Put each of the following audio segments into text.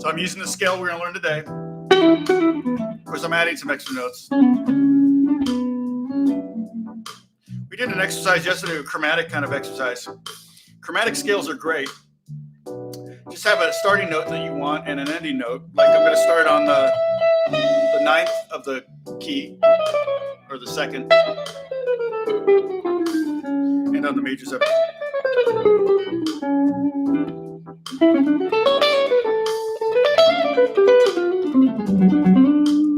So I'm using the scale we're going to learn today. Of course, I'm adding some extra notes. We did an exercise yesterday, a chromatic kind of exercise. Chromatic scales are great. Just have a starting note that you want and an ending note. Like I'm going to start on the ninth of the key, or the second, and on the major seven.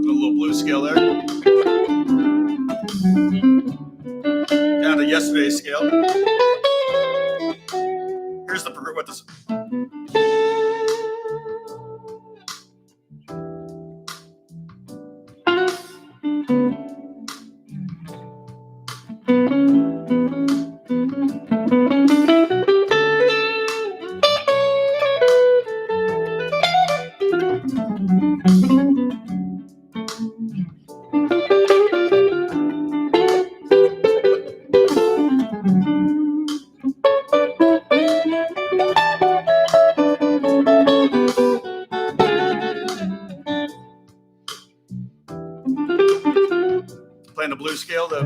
A little blue scale there. Down to yesterday's scale. Here's the what this. Playing the blue scale, the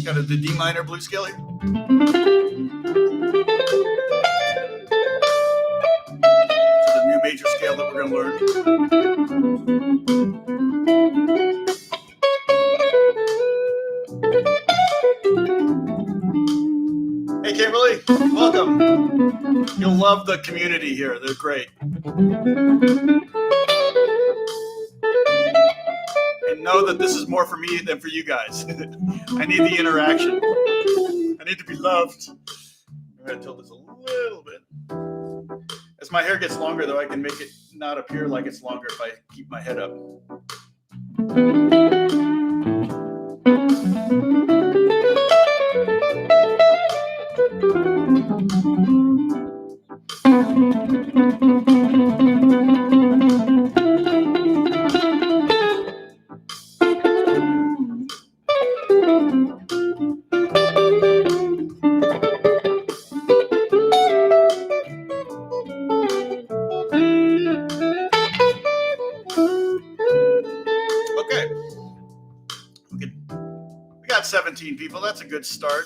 kind of the D minor blue scale here. So the new major scale that we're going to learn. Hey, Kimberly, welcome. You'll love the community here. They're great. And know that this is more for me than for you guys. I need the interaction. I need to be loved. I'm going to tilt this a little bit. As my hair gets longer, though, I can make it not appear like it's longer if I keep my head up. Okay. We got 17 people. That's a good start.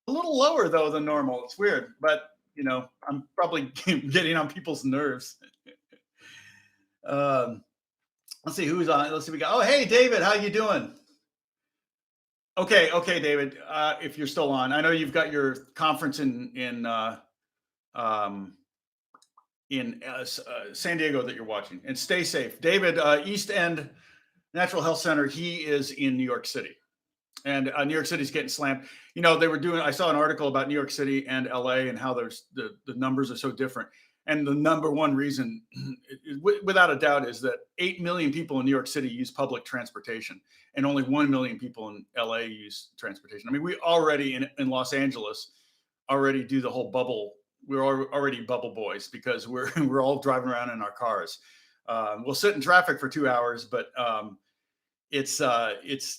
A little lower, though, than normal. It's weird, but, you know, I'm probably getting on people's nerves. Let's see who's on. Let's see. We got. Oh, hey, David, how you doing? Okay, David. If you're still on, I know you've got your conference in San Diego that you're watching. And stay safe, David. East End Natural Health Center. He is in New York City, and New York City's getting slammed. You know, they were doing. I saw an article about New York City and LA and how there's the numbers are so different. And the number one reason, without a doubt, is that 8 million people in New York City use public transportation, and only 1 million people in LA use transportation. I mean, we already in Los Angeles already do the whole bubble. We're already bubble boys because we're all driving around in our cars. We'll sit in traffic for 2 hours, but it's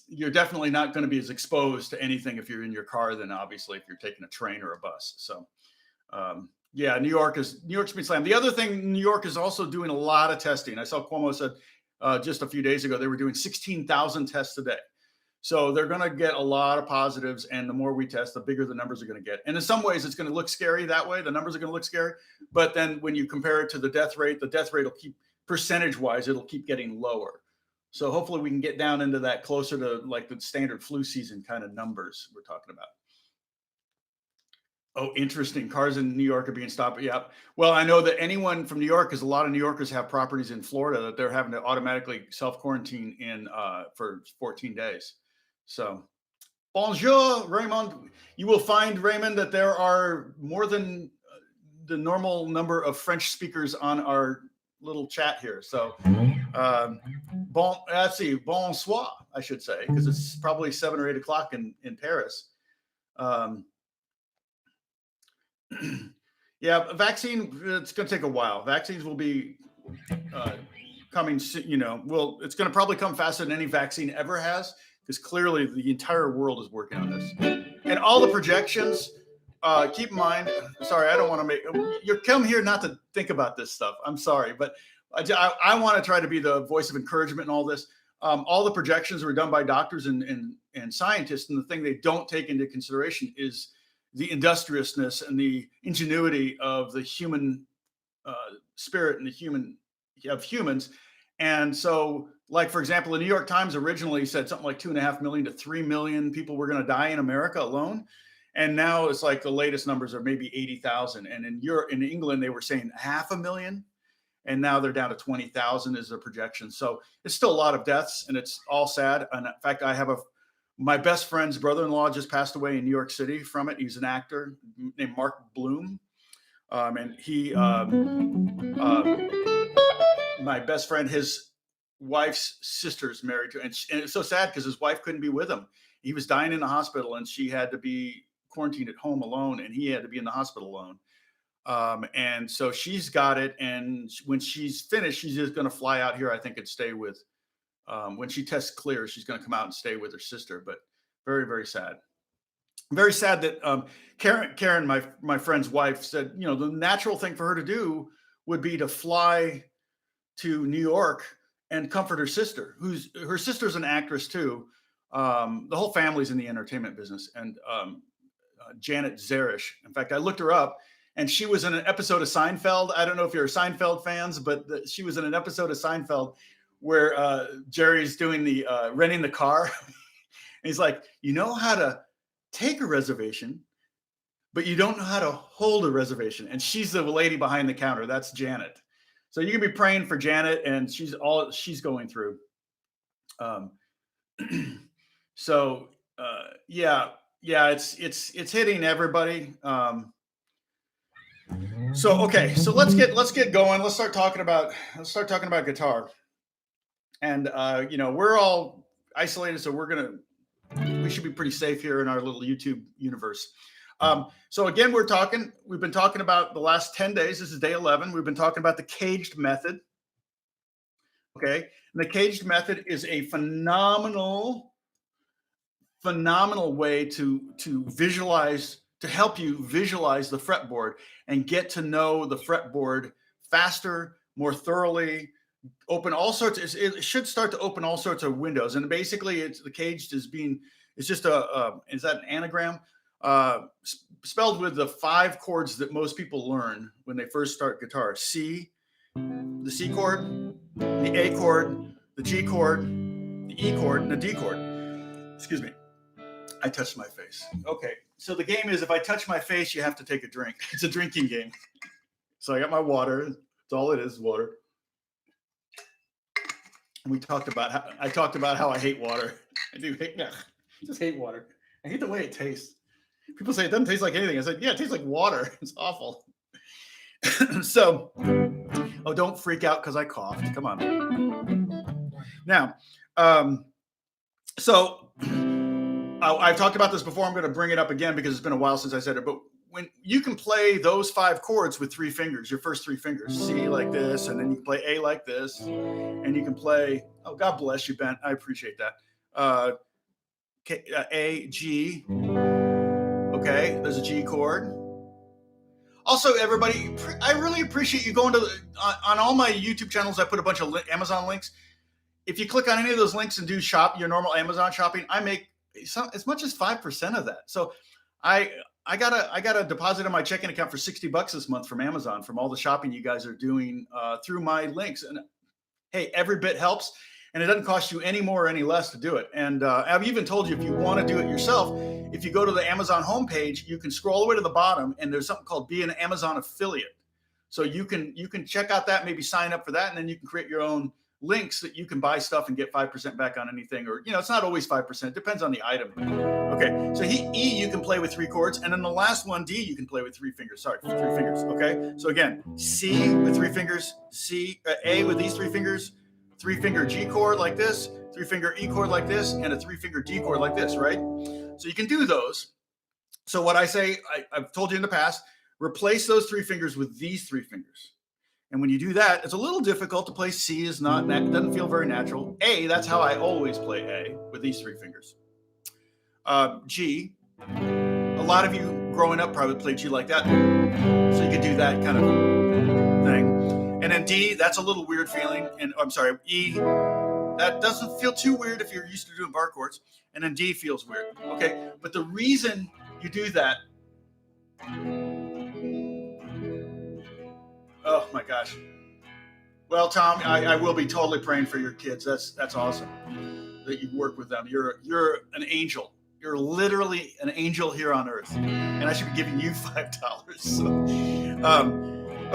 you're definitely not going to be as exposed to anything if you're in your car than obviously if you're taking a train or a bus. So. Yeah, New York's been slammed. The other thing, New York is also doing a lot of testing. I saw Cuomo said just a few days ago they were doing 16,000 tests a day. So they're going to get a lot of positives, and the more we test, the bigger the numbers are going to get. And in some ways, it's going to look scary that way. The numbers are going to look scary, but then when you compare it to the death rate will keep percentage-wise, it'll keep getting lower. So hopefully we can get down into that closer to like the standard flu season kind of numbers we're talking about. Oh, interesting. Cars in New York are being stopped. Yeah. Well, I know that anyone from New York, because a lot of New Yorkers have properties in Florida that they're having to automatically self-quarantine in for 14 days. So Bonjour, Raymond. You will find, Raymond, that there are more than the normal number of French speakers on our little chat here. So, let's see, bonsoir, I should say, because it's probably 7 or 8 o'clock in Paris. Yeah, vaccine, it's going to take a while. Vaccines will be coming, it's going to probably come faster than any vaccine ever has, because clearly the entire world is working on this. And all the projections, keep in mind, sorry, I don't want to make, you come here not to think about this stuff. I'm sorry, but I want to try to be the voice of encouragement in all this. All the projections were done by doctors and scientists, and the thing they don't take into consideration is the industriousness and the ingenuity of the human spirit and of humans. And so, like, for example, the New York Times originally said something like 2.5 million to 3 million people were going to die in America alone. And now it's like the latest numbers are maybe 80,000. And in Europe, in England, they were saying 500,000. And now they're down to 20,000 is their projection. So it's still a lot of deaths, and it's all sad. And in fact, I have my best friend's brother-in-law just passed away in New York City from it. He's an actor named Mark Bloom. And he, my best friend, his wife's sister's married to, and it's so sad because his wife couldn't be with him. He was dying in the hospital, and she had to be quarantined at home alone, and he had to be in the hospital alone. And so she's got it. And when she's finished, she's just going to fly out here, I think, and stay with, when she tests clear, she's going to come out and stay with her sister. But very, very sad. Very sad that Karen, my friend's wife, said, the natural thing for her to do would be to fly to New York and comfort her sister, her sister's an actress too. The whole family's in the entertainment business. And Janet Zarish, in fact, I looked her up, and she was in an episode of Seinfeld. I don't know if you're Seinfeld fans, but she was in an episode of Seinfeld where Jerry's doing the renting the car. And he's like, you know how to take a reservation, but you don't know how to hold a reservation. And she's the lady behind the counter. That's Janet. So you can be praying for Janet, and she's going through. It's hitting everybody. Okay, so let's get going. Let's start talking about guitar. And we're all isolated, so we should be pretty safe here in our little YouTube universe. So again, we've been talking about the last 10 days. This is day 11. We've been talking about the CAGED method. Okay. And the CAGED method is a phenomenal way to visualize, to help you visualize the fretboard and get to know the fretboard faster, more thoroughly, open all sorts. It should start to open all sorts of windows. And basically the CAGED it's just is that an anagram? Spelled with the 5 chords that most people learn when they first start guitar. C, the C chord, the A chord, the G chord, the E chord, and the D chord. Excuse me. I touched my face. Okay. So the game is, if I touch my face, you have to take a drink. It's a drinking game. So I got my water. That's all it is, water. And I talked about how I hate water. I just hate water. I hate the way it tastes. People say it doesn't taste like anything. I said, yeah, it tastes like water. It's awful. So, don't freak out because I coughed. Come on. Now, I've talked about this before. I'm going to bring it up again because it's been a while since I said it. But when you can play those 5 chords with 3 fingers, your first 3 fingers, C like this, and then you can play A like this, and you can play, oh, God bless you, Ben. I appreciate that. A, G. Okay, there's a G chord. Also, everybody, I really appreciate you going on all my YouTube channels. I put a bunch of Amazon links. If you click on any of those links and do your normal Amazon shopping, I make as much as 5% of that. So I got a deposit on my checking account for $60 this month from Amazon from all the shopping you guys are doing through my links. And hey, every bit helps, and it doesn't cost you any more or any less to do it. And I've even told you, if you want to do it yourself, if you go to the Amazon homepage, you can scroll all the way to the bottom, and there's something called Be an Amazon Affiliate. So you can check out that, maybe sign up for that, and then you can create your own links that you can buy stuff and get 5% back on anything, or, you know, it's not always 5%, depends on the item. Okay, so E, you can play with 3 chords, and then the last one, D, you can play with 3 fingers. Sorry, 3 fingers. Okay, so again, C with 3 fingers, A with these 3 fingers, 3-finger G chord like this, 3-finger E chord like this, and a 3-finger D chord like this, right? So you can do those. So what I say, I've told you in the past, replace those 3 fingers with these 3 fingers. And when you do that, it's a little difficult to play C. Is not, doesn't feel very natural. A, that's how I always play A, with these 3 fingers. G, a lot of you growing up probably played G like that. So you could do that kind of thing. And then D, that's a little weird feeling. And I'm sorry, E, that doesn't feel too weird if you're used to doing bar chords. And then D feels weird. Okay, but the reason you do that, oh my gosh. Well, Tom, I will be totally praying for your kids. That's awesome that you work with them. You're an angel. You're literally an angel here on earth, and I should be giving you $5. So,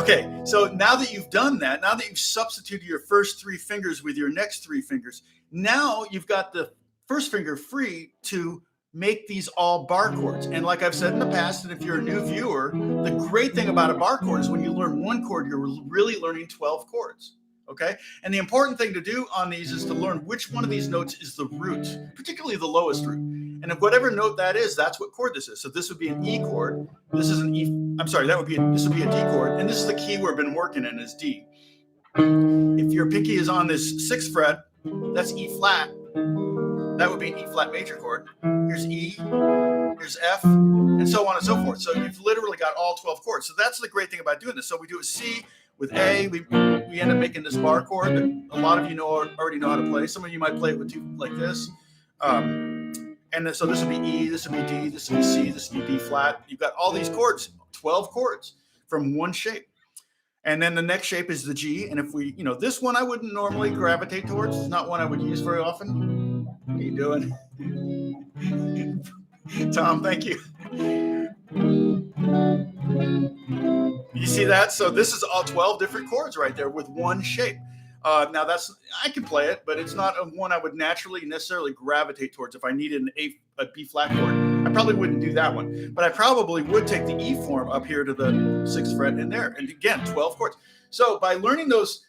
okay, so now that you've done that, now that you've substituted your first 3 fingers with your next 3 fingers, now you've got the first finger free to make these all bar chords. And like I've said in the past, and if you're a new viewer, the great thing about a bar chord is when you learn 1 chord, you're really learning 12 chords. Okay. And the important thing to do on these is to learn which one of these notes is the root, particularly the lowest root. And if whatever note that is, that's what chord this is. So this would be an E chord. This is an E. I'm sorry, this would be a D chord. And this is the key we've been working in, is D. If your pinky is on this 6th fret, that's E flat. That would be an E flat major chord. Here's E, here's F, and so on and so forth. So you've literally got all 12 chords. So that's the great thing about doing this. So we do a C with A. We end up making this bar chord that a lot of you already know how to play. Some of you might play it with 2 like this. And so this would be E, this would be D, this would be C, this would be B flat. You've got all these chords, 12 chords from one shape. And then the next shape is the G. And if we, this one I wouldn't normally gravitate towards. It's not one I would use very often. What are you doing? Tom, thank you. You see that? So this is all 12 different chords right there with one shape. Now I can play it, but it's not one I would naturally necessarily gravitate towards. If I needed a B flat chord, I probably wouldn't do that one, but I probably would take the E form up here to the 6th fret in there. And again, 12 chords. So by learning those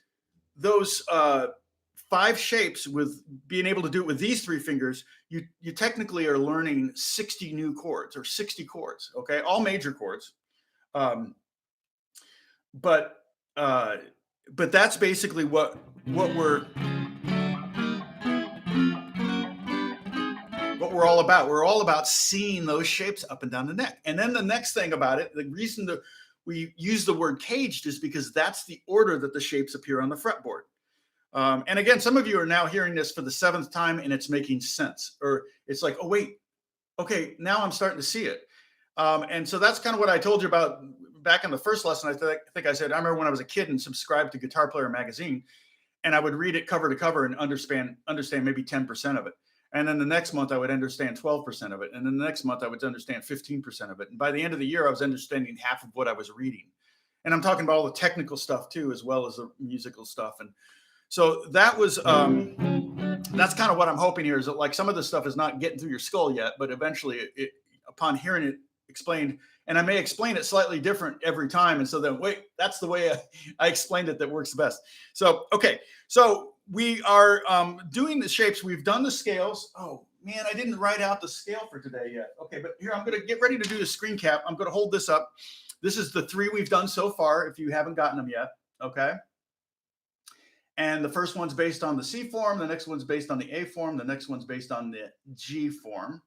5 shapes, with being able to do it with these 3 fingers, you technically are learning 60 new chords, or 60 chords. Okay, all major chords. But that's basically what we're all about. We're all about seeing those shapes up and down the neck. And then the next thing about it, the reason that we use the word caged is because that's the order that the shapes appear on the fretboard. And again, some of you are now hearing this for the 7th time and it's making sense, or it's like, oh, wait, okay, now I'm starting to see it. And so that's kind of what I told you about back in the first lesson. I think I said, I remember when I was a kid and subscribed to Guitar Player magazine, and I would read it cover to cover and understand maybe 10% of it. And then the next month I would understand 12% of it. And then the next month I would understand 15% of it. And by the end of the year, I was understanding half of what I was reading. And I'm talking about all the technical stuff too, as well as the musical stuff. And so that was, that's kind of what I'm hoping here, is that like some of this stuff is not getting through your skull yet, but eventually upon hearing it explained, and I may explain it slightly different every time. And so then, wait, that's the way I explained it that works best. So, okay. So we are doing the shapes. We've done the scales. Oh man, I didn't write out the scale for today yet. Okay, but here, I'm going to get ready to do the screen cap. I'm going to hold this up. This is the 3 we've done so far, if you haven't gotten them yet. Okay. And the first one's based on the C form. The next one's based on the A form. The next one's based on the G form.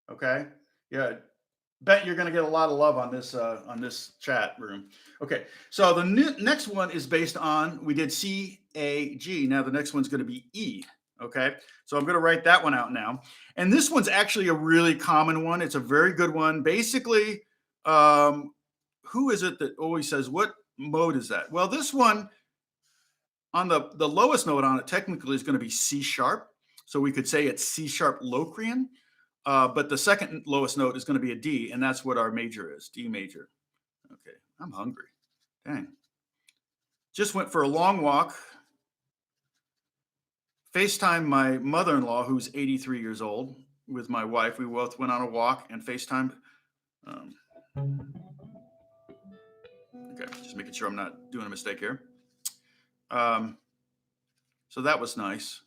Okay. Yeah. Bet you're going to get a lot of love on this chat room. Okay. So the next one is based on, we did C, A, G. Now the next one's going to be E. Okay. So I'm going to write that one out now. And this one's actually a really common one. It's a very good one. Basically, who is it that always says, what mode is that? Well, this one on the lowest note on it technically is going to be C sharp. So we could say it's C sharp Locrian. But the second lowest note is going to be a D, and that's what our major is, D major. Okay, I'm hungry. Dang. just went for a long walk. FaceTime my mother-in-law, who's 83 years old, with my wife. We both went on a walk and FaceTimed. Okay, just making sure I'm not doing a mistake here. So that was nice.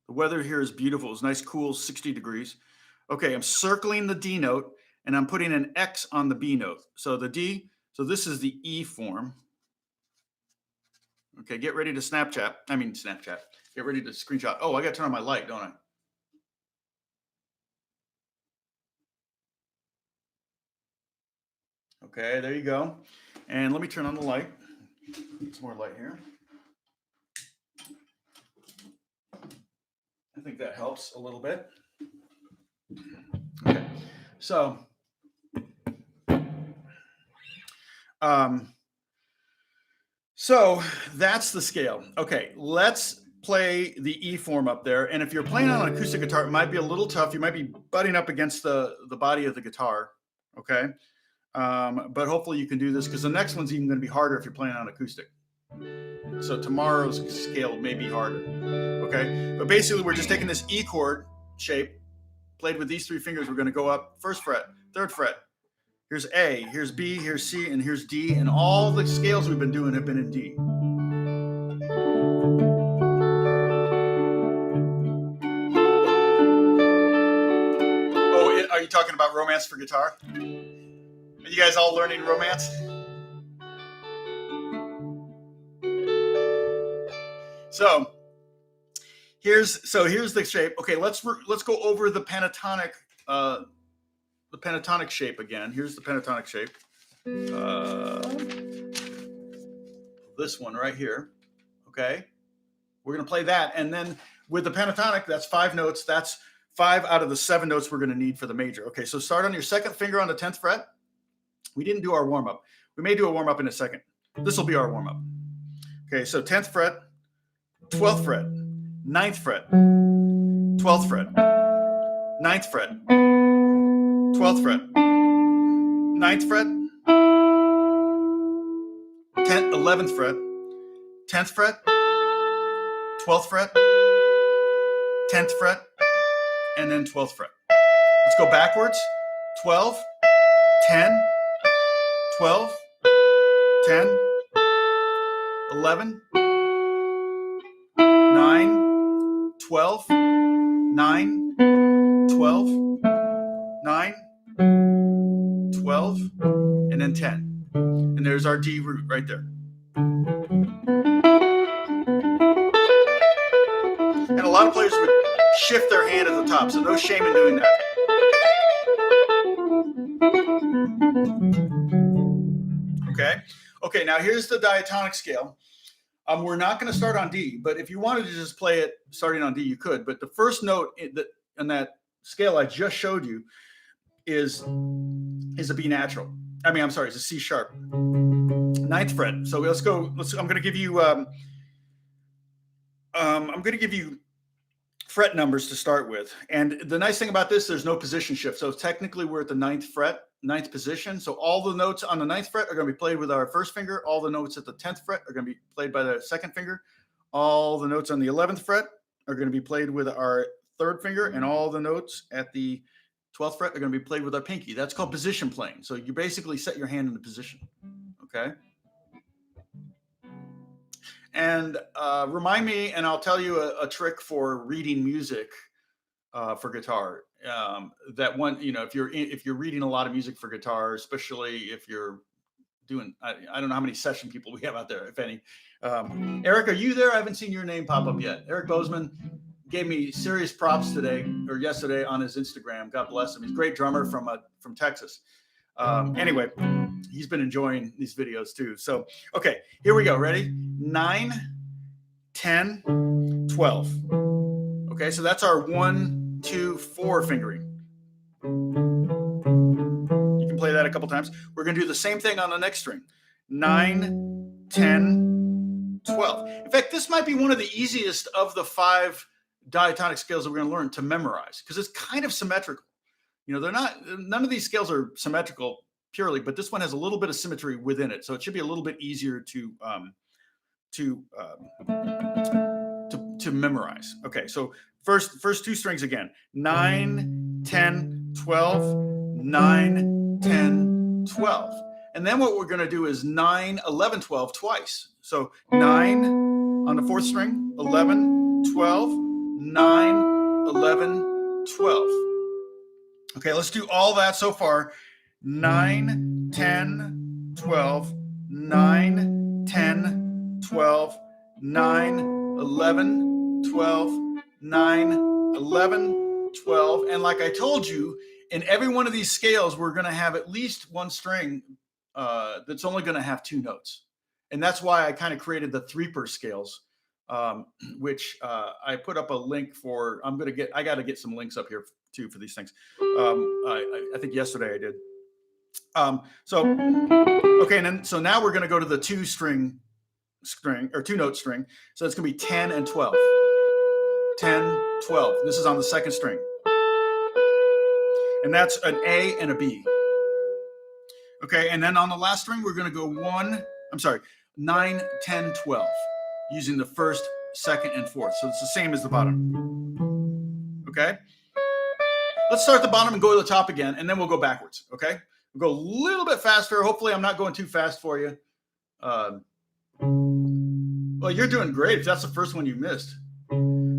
The weather here is beautiful. It's nice, cool, 60 degrees. Okay, I'm circling the D note and I'm putting an X on the B note. So the D, so this is the E form. Okay, get ready to Snapchat. Get ready to screenshot. Oh, I got to turn on my light, don't I? Okay, there you go. And let me turn on the light. Some more light here. I think that helps a little bit. Okay, so so that's the scale. Okay, let's play the E form up there. And if you're playing on an acoustic guitar, it might be a little tough. You might be butting up against the body of the guitar. Okay, but hopefully you can do this because the next one's even going to be harder if you're playing on acoustic. So tomorrow's scale may be harder. Okay, but basically we're just taking this E chord shape, played with these three fingers. We're going to go up first fret, third fret. Here's A, here's B, here's C, and here's D. And all the scales we've been doing have been in D. Oh, are you talking about Romance for Guitar? Are you guys all learning Romance? So here's the shape. Okay, let's go over the pentatonic shape again. Here's the pentatonic shape. This one right here. Okay, we're gonna play that, and then with the pentatonic, that's 5 notes. That's 5 out of the 7 notes we're gonna need for the major. Okay, so start on your second finger on the 10th fret. We didn't do our warm up. We may do a warm up in a second. This will be our warm up. Okay, so 10th fret, 12th fret, 9th fret, 12th fret, 9th fret, 12th fret, 9th fret, 10th, 11th fret, 10th fret, 12th fret, 10th fret, and then 12th fret. Let's go backwards. 12, 10, 12, 10, 11, 9, 12, 9, 12, 9, 12, and then 10. And there's our D root right there. And a lot of players would shift their hand at the top, so no shame in doing that. Okay, now here's the diatonic scale. We're not going to start on D, but if you wanted to just play it starting on D, you could. But the first note in that scale I just showed you is a B natural. It's a C sharp. 9th fret. So let's go. I'm going to give you. I'm going to give you fret numbers to start with. And the nice thing about this, there's no position shift. So technically, we're at the 9th fret, 9th position. So all the notes on the 9th fret are going to be played with our first finger. All the notes at the 10th fret are going to be played by the second finger. All the notes on the 11th fret are going to be played with our third finger, and all the notes at the 12th fret are going to be played with our pinky. That's called position playing. So you basically set your hand in the position. Okay. And remind me, and I'll tell you a trick for reading music for guitar. That one, if you're reading a lot of music for guitar, especially if you're doing, I don't know how many session people we have out there, if any. Eric, are you there? I haven't seen your name pop up yet. Eric Bozeman gave me serious props yesterday on his Instagram. God bless him. He's a great drummer from Texas. Anyway, he's been enjoying these videos too. So, okay, here we go. Ready? 9, 10, 12. Okay, so that's our 1, 2, 4 fingering. You can play that a couple times. We're going to do the same thing on the next string. 9, 10, 12. In fact, this might be one of the easiest of the 5 diatonic scales that we're going to learn to memorize because it's kind of symmetrical. None of these scales are symmetrical purely, but this one has a little bit of symmetry within it. So it should be a little bit easier to to memorize. Okay, so first two strings again: 9, 10, 12, 9, 10, 12. And then what we're going to do is 9, 11, 12 twice. So 9 on the fourth string, 11, 12, 9, 11, 12. Okay, let's do all that so far. 9, 10, 12, 9, 10, 12, 9, 11, 12, 9, 11, 12. And like I told you, in every one of these scales, we're going to have at least one string that's only going to have two notes. And that's why I kind of created the 3-per scales, which I put up a link for. I got to get some links up here too for these things. I think yesterday I did. Okay, and then so now we're going to go to the 2-note string. So it's going to be 10 and 12. 10, 12. This is on the second string. And that's an A and a B. Okay, and then on the last string, we're going to go 9, 10, 12, using the first, second, and fourth. So it's the same as the bottom. Okay? Let's start at the bottom and go to the top again, and then we'll go backwards. Okay? We'll go a little bit faster. Hopefully, I'm not going too fast for you. Well, you're doing great if that's the first one you missed.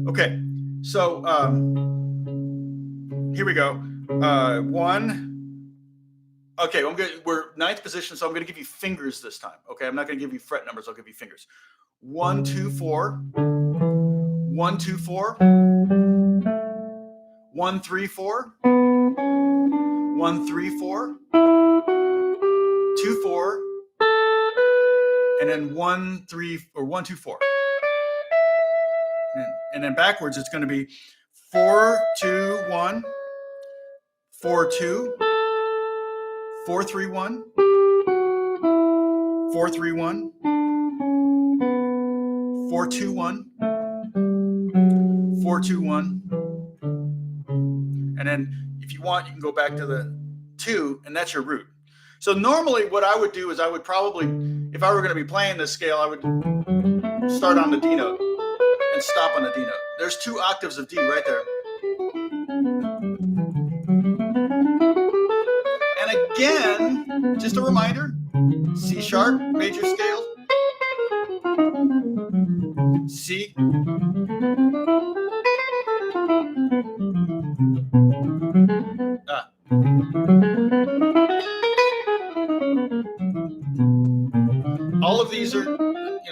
Okay, so here we go. 1. Okay, we're ninth position, so I'm going to give you fingers this time. Okay, I'm not going to give you fret numbers. I'll give you fingers. 1, 2, 4. 1, 2, 4. 1, 3, 4. 1, 3, 4. 2, 4. And then 1, 3, or 1, 2, 4. And then backwards, it's going to be 4, 2, 1. 4, 2. 4, 3, 1. 4, 3, 1. 4, 2, 1. 4, 2, 1. And then if you want, you can go back to the 2, and that's your root. So normally what I would do is I would probably, if I were going to be playing this scale, I would start on the D note and stop on the D note. There's 2 octaves of D right there. And again, just a reminder, C sharp, major scale, C, all of these are,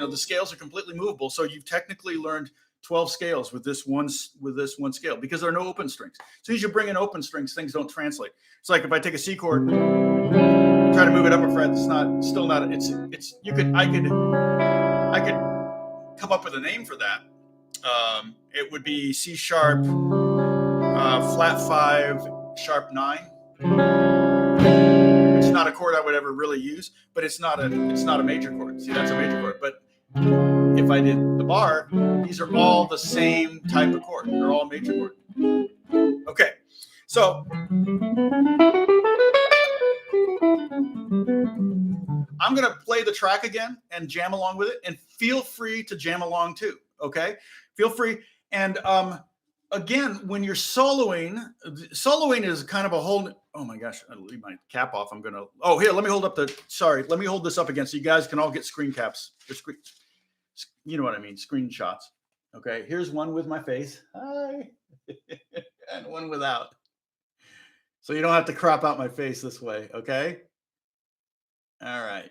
the scales are completely movable. So you've technically learned 12 scales with this one scale, because there are no open strings. As soon as you bring in open strings, things don't translate. It's like if I take a C chord, try to move it up a fret, I could come up with a name for that. It would be C sharp, flat 5, sharp 9. It's not a chord I would ever really use, but it's not a major chord. See, that's a major chord. But if I did the bar, these are all the same type of chord. They're all major chord. Okay, so I'm going to play the track again and jam along with it, and feel free to jam along too. Okay, feel free. And again, when you're soloing is kind of a whole. Oh my gosh, I'll leave my cap off. Here, let me hold up let me hold this up again so you guys can all get screen caps. You know what I mean, screenshots. Okay, here's one with my face. Hi. And one without. So you don't have to crop out my face this way, okay? All right.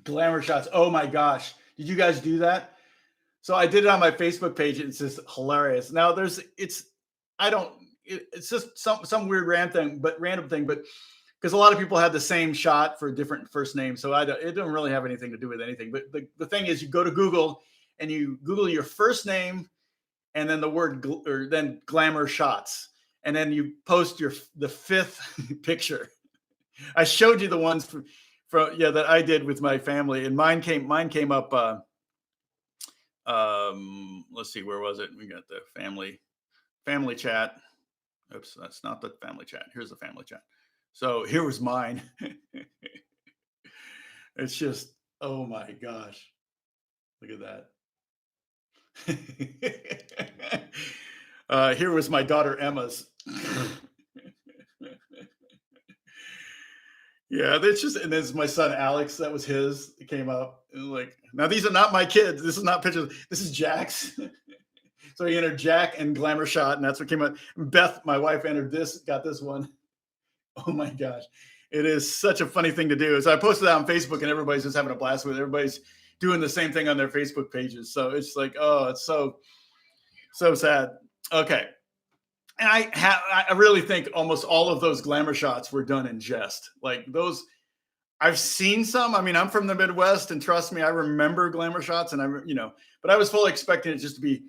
Glamour shots. Oh my gosh. Did you guys do that? So I did it on my Facebook page. It's just hilarious. Now it's just some weird random thing, but because a lot of people have the same shot for different first names. So it doesn't really have anything to do with anything. But the thing is, you go to Google and you Google your first name and then the word then glamour shots. And then you post the 5th picture. I showed you the ones that I did with my family, and mine came up. Let's see, where was it? We got the family chat. Oops, that's not the family chat. Here's the family chat. So here was mine. It's just Oh my gosh. Look at that. Here was my daughter Emma's. Yeah, that's just, and there's my son Alex. That was his. It came up. And like, now these are not my kids. This is not pictures. This is Jack's. So he entered Jack and Glamour shot, and that's what came up. Beth, my wife, entered this, got this one. Oh my gosh. It is such a funny thing to do. So I posted that on Facebook, and everybody's just having a blast with it. Everybody's doing the same thing on their Facebook pages. So it's like, oh, it's so sad. Okay. And I really think almost all of those Glamour shots were done in jest. Like those, I've seen some. I mean, I'm from the Midwest, and trust me, I remember Glamour shots, and but I was fully expecting it just to be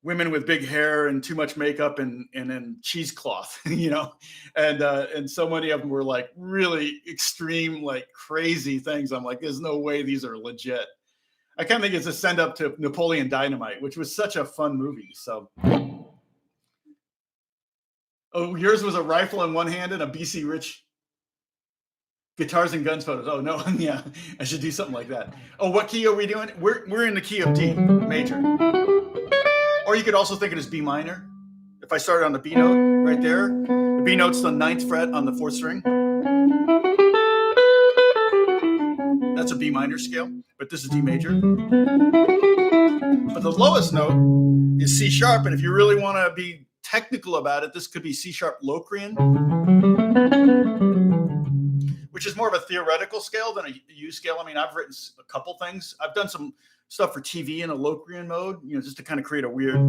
women with big hair and too much makeup and then cheesecloth, and so many of them were like really extreme, like crazy things. I'm like, there's no way these are legit. I kind of think it's a send up to Napoleon Dynamite, which was such a fun movie. So, oh, yours was a rifle in one hand and a BC Rich guitars and guns photos. Oh no, yeah, I should do something like that. Oh, what key are we doing? We're in the key of D major. Or you could also think it as B minor. If I started on the B note right there, the B note's the 9th fret on the 4th string. That's a B minor scale, but this is D major. But the lowest note is C sharp, and if you really want to be technical about it, this could be C sharp Locrian, which is more of a theoretical scale than a U scale. I mean, I've written a couple things. I've done some stuff for TV in a Locrian mode, just to kind of create a weird.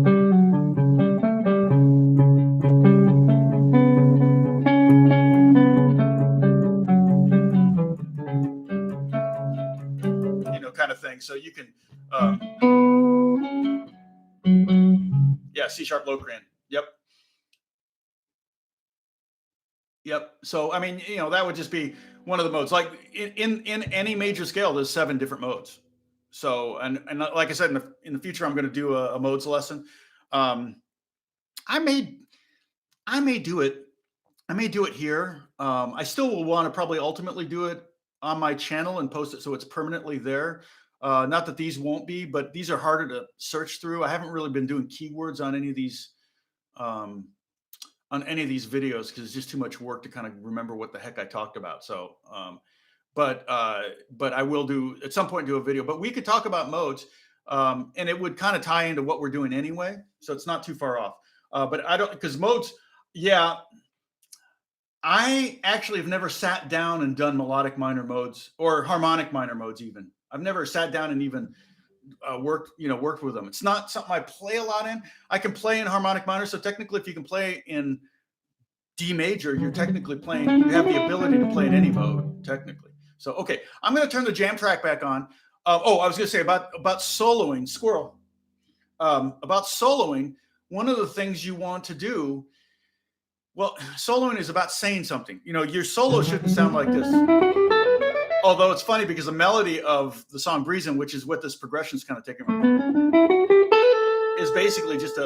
Kind of thing. So you can, yeah, C sharp Locrian. Yep. Yep. So I mean, that would just be one of the modes. Like in any major scale, there's 7 different modes. So and like I said, in the future, I'm going to do a modes lesson. I may do it. I may do it here. I still will want to probably ultimately do it on my channel and post it so it's permanently there. Not that these won't be, but these are harder to search through. I haven't really been doing keywords on any of these videos because it's just too much work to kind of remember what the heck I talked about. So, but I will do at some point do a video. But we could talk about modes, and it would kind of tie into what we're doing anyway. So it's not too far off. But I don't, because modes, yeah. I actually have never sat down and done melodic minor modes or harmonic minor modes. Even I've never sat down and even worked with them. It's not something I play a lot in. I can play in harmonic minor, so technically, if you can play in D major, you're technically playing. You have the ability to play in any mode, technically. So okay, I'm going to turn the jam track back on. I was going to say about soloing, squirrel. About soloing, one of the things you want to do. Well, soloing is about saying something. Your solo shouldn't sound like this. Although it's funny because the melody of the song Breezin', which is what this progression is kind of taking from, is basically just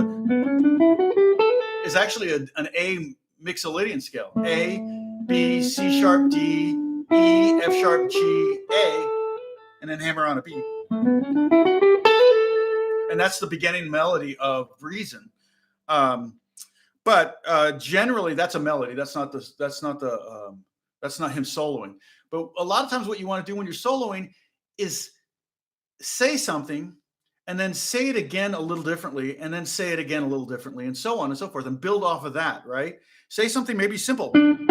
is actually an A mixolydian scale. A, B, C sharp, D, E, F sharp, G, A, and then hammer on a B. And that's the beginning melody of Breezin'. But generally, that's a melody. That's not him soloing. But a lot of times, what you want to do when you're soloing is say something, and then say it again a little differently, and then say it again a little differently, and so on and so forth, and build off of that. Right? Say something maybe simple, and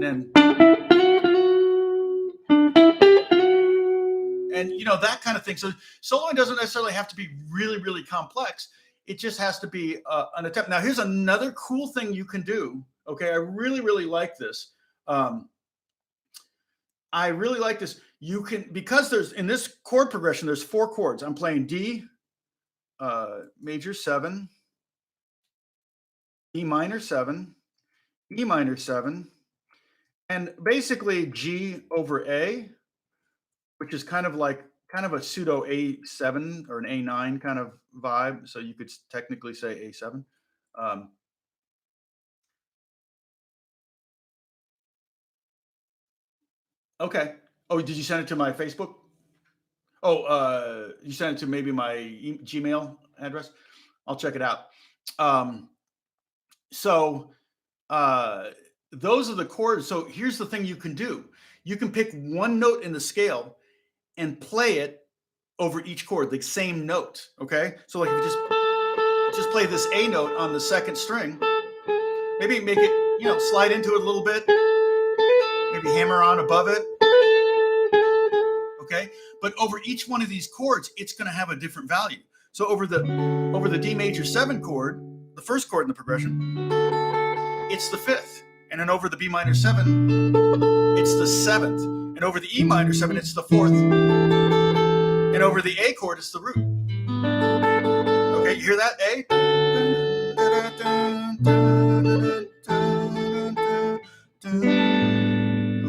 then, and that kind of thing. So soloing doesn't necessarily have to be really, really complex. It just has to be an attempt. Now, here's another cool thing you can do. Okay, I really, really like this. I really like this. You can, because there's in this chord progression, there's 4 chords. I'm playing D major 7, E minor 7, E minor 7, and basically G over A, which is kind of a pseudo A7 or an A9 kind of vibe. So you could technically say A7. Okay. Oh, did you send it to my Facebook? Oh, you sent it to maybe my Gmail address? I'll check it out. So those are the chords. So here's the thing you can do. You can pick one note in the scale and play it over each chord, the same note. Okay. So like if you just play this A note on the second string, maybe make it, slide into it a little bit, maybe hammer on above it. Okay. But over each one of these chords, it's going to have a different value. So over the D major 7 chord, the first chord in the progression, it's the 5th. And then over the B minor 7, it's the 7th. And over the E minor 7, it's the 4th. And over the A chord, it's the root. Okay, you hear that? A?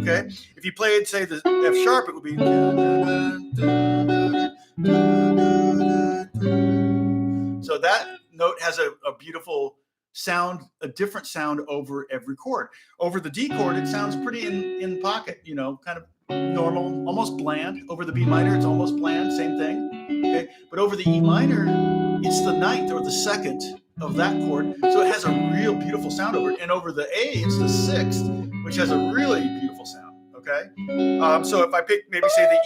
Okay, if you played, say, the F sharp, it would be. So that note has a beautiful sound, a different sound over every chord. Over the D chord, it sounds pretty in pocket, kind of normal, almost bland. Over the B minor, it's almost bland, same thing. Okay, but over the E minor, it's the 9th or the 2nd of that chord, so it has a real beautiful sound over it. And over the A, it's the 6th, which has a really beautiful sound. Okay, so if I pick maybe say the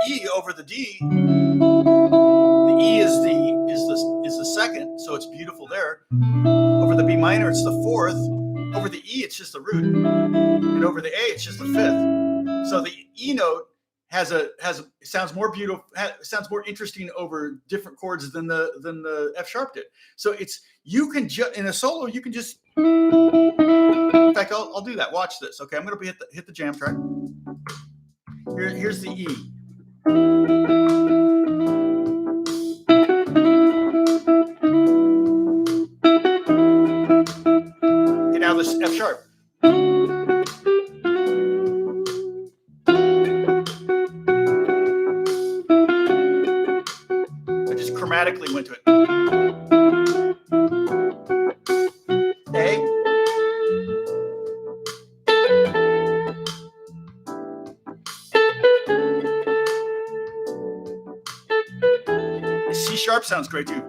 E over the D, the E is the 2nd, so it's beautiful there. Over the B minor, it's the 4th. Over the E, it's just the root, and over the A, it's just the 5th. So the E note sounds more beautiful, sounds more interesting over different chords than the F sharp did. So you can just in a solo, you can just. In fact, I'll do that. Watch this. Okay, I'm going to hit the jam track. Here's the E. Okay, now this F sharp. I just chromatically went to it. A. C sharp sounds great too.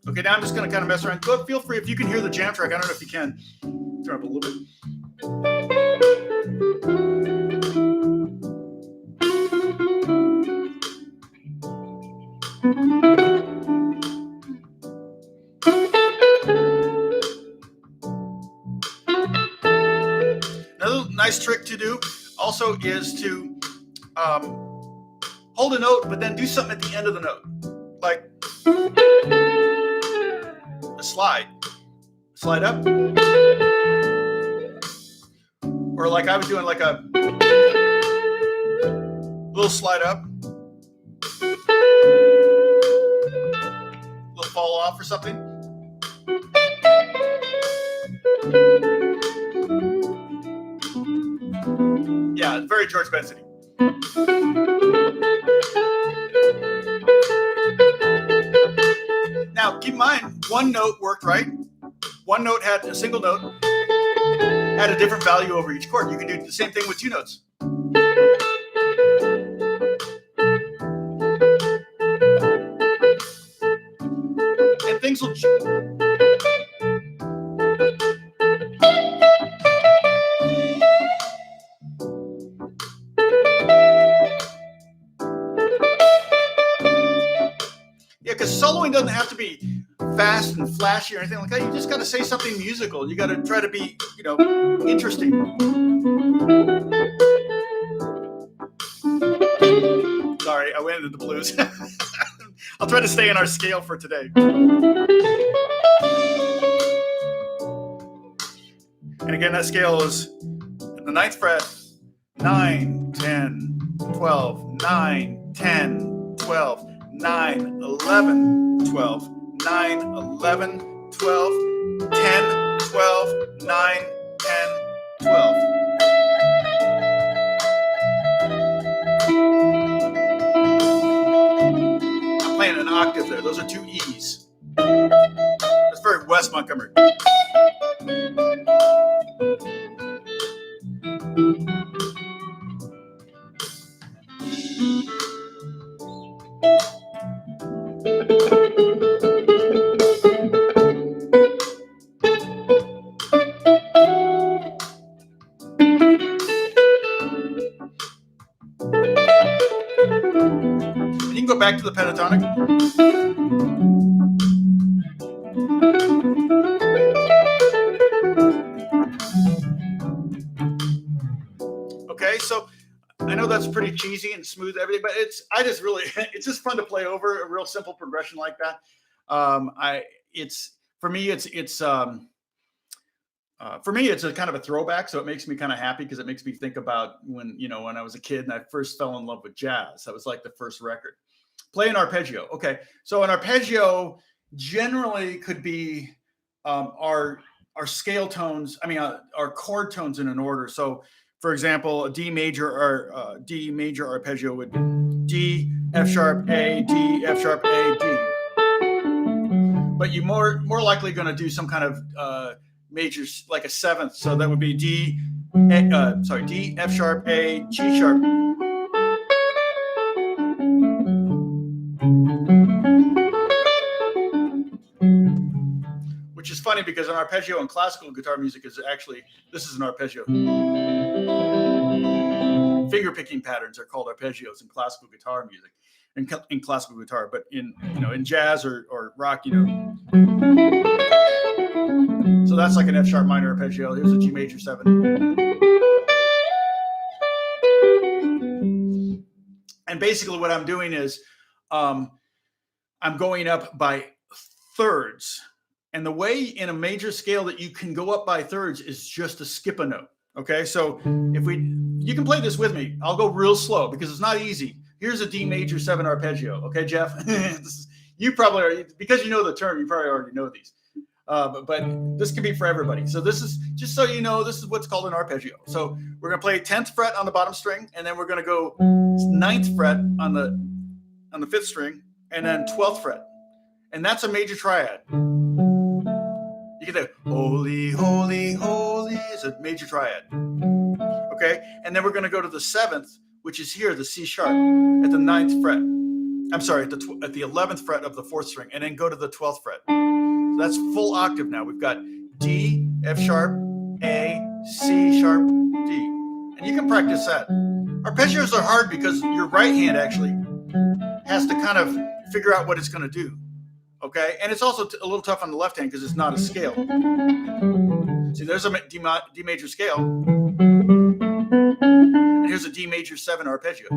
Okay, now I'm just going to kind of mess around. Feel free, if you can hear the jam track. I don't know if you can. Turn up a little bit. Another nice trick to do also is to hold a note, but then do something at the end of the note. Like a slide up, or like I was doing like a little slide up, little fall off or something. Yeah, very George Benson. Now, keep in mind, one note worked right. One note had a single note, had a different value over each chord. You can do the same thing with 2 notes. And things will because soloing doesn't have to be fast and flashy or anything like that. You just got to say something musical. You got to try to be, interesting. Sorry, I went into the blues. I'll try to stay in our scale for today. And again, that scale is in the 9th fret, 9, 10, 12, 9, 10, 12. 9, 11, 12, 9, 11, 12, 10, 12, 9, 10, 12. I'm playing an octave there. Those are two E's. That's very Wes Montgomery. And you can go back to the pentatonic. Okay, so I know that's pretty cheesy and smooth everything, but it's just fun to play over a real simple progression like that. For me it's a kind of a throwback, so it makes me kind of happy because it makes me think about when I was a kid and I first fell in love with jazz. That was like the first record. Play an arpeggio. Okay, so an arpeggio generally could be our scale tones. I mean, our chord tones in an order. So, for example, a D major arpeggio would be D, F sharp, A, D, F sharp, A, D. But you're more likely going to do some kind of majors, like a seventh. So that would be D, F sharp, A, G sharp. Which is funny because an arpeggio in classical guitar music is actually, this is an arpeggio. Finger picking patterns are called arpeggios in classical guitar music, in classical guitar, but in jazz or rock, So that's like an F sharp minor arpeggio. Here's a G major 7. And basically what I'm doing is I'm going up by thirds. And the way in a major scale that you can go up by thirds is just to skip a note. Okay, so you can play this with me. I'll go real slow because it's not easy. Here's a D major 7 arpeggio. Okay, Jeff? You probably are, because you know the term, you probably already know these. But this can be for everybody. So this is, just so you know, this is what's called an arpeggio. So we're going to play 10th fret on the bottom string, and then we're going to go 9th fret on the 5th string, and then 12th fret. And that's a major triad. You get the holy, holy, holy is a major triad. Okay? And then we're going to go to the 7th, which is here, the C sharp, at the 9th fret. I'm sorry, at the 11th fret of the 4th string, and then go to the 12th fret. So that's full octave now. We've got D, F sharp, A, C sharp, D. And you can practice that. Arpeggios are hard because your right hand actually has to kind of figure out what it's going to do. Okay, and it's also a little tough on the left hand because it's not a scale. See, there's a D major scale, and here's a D major 7 arpeggio.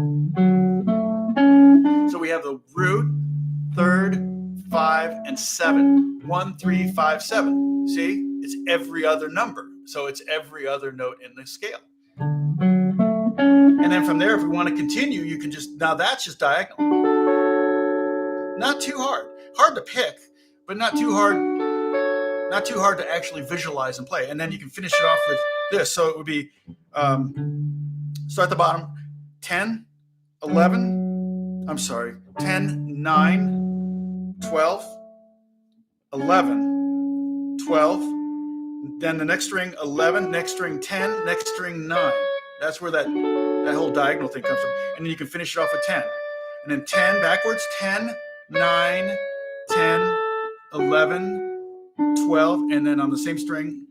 So we have the root, 3rd, 5, and 7. 1, 3, 5, 7. See, it's every other number, so it's every other note in the scale. And then from there, if we want to continue, you can now that's just diagonal. Not too hard. Hard to pick, but not too hard to actually visualize and play. And then you can finish it off with this. So it would be, start at the bottom, 10, 11, 10, 9, 12, 11, 12, then the next string 11, next string 10, next string 9. That's where that whole diagonal thing comes from. And then you can finish it off with 10. And then 10 backwards, 10, 9, 10, 11, 12, and then on the same string,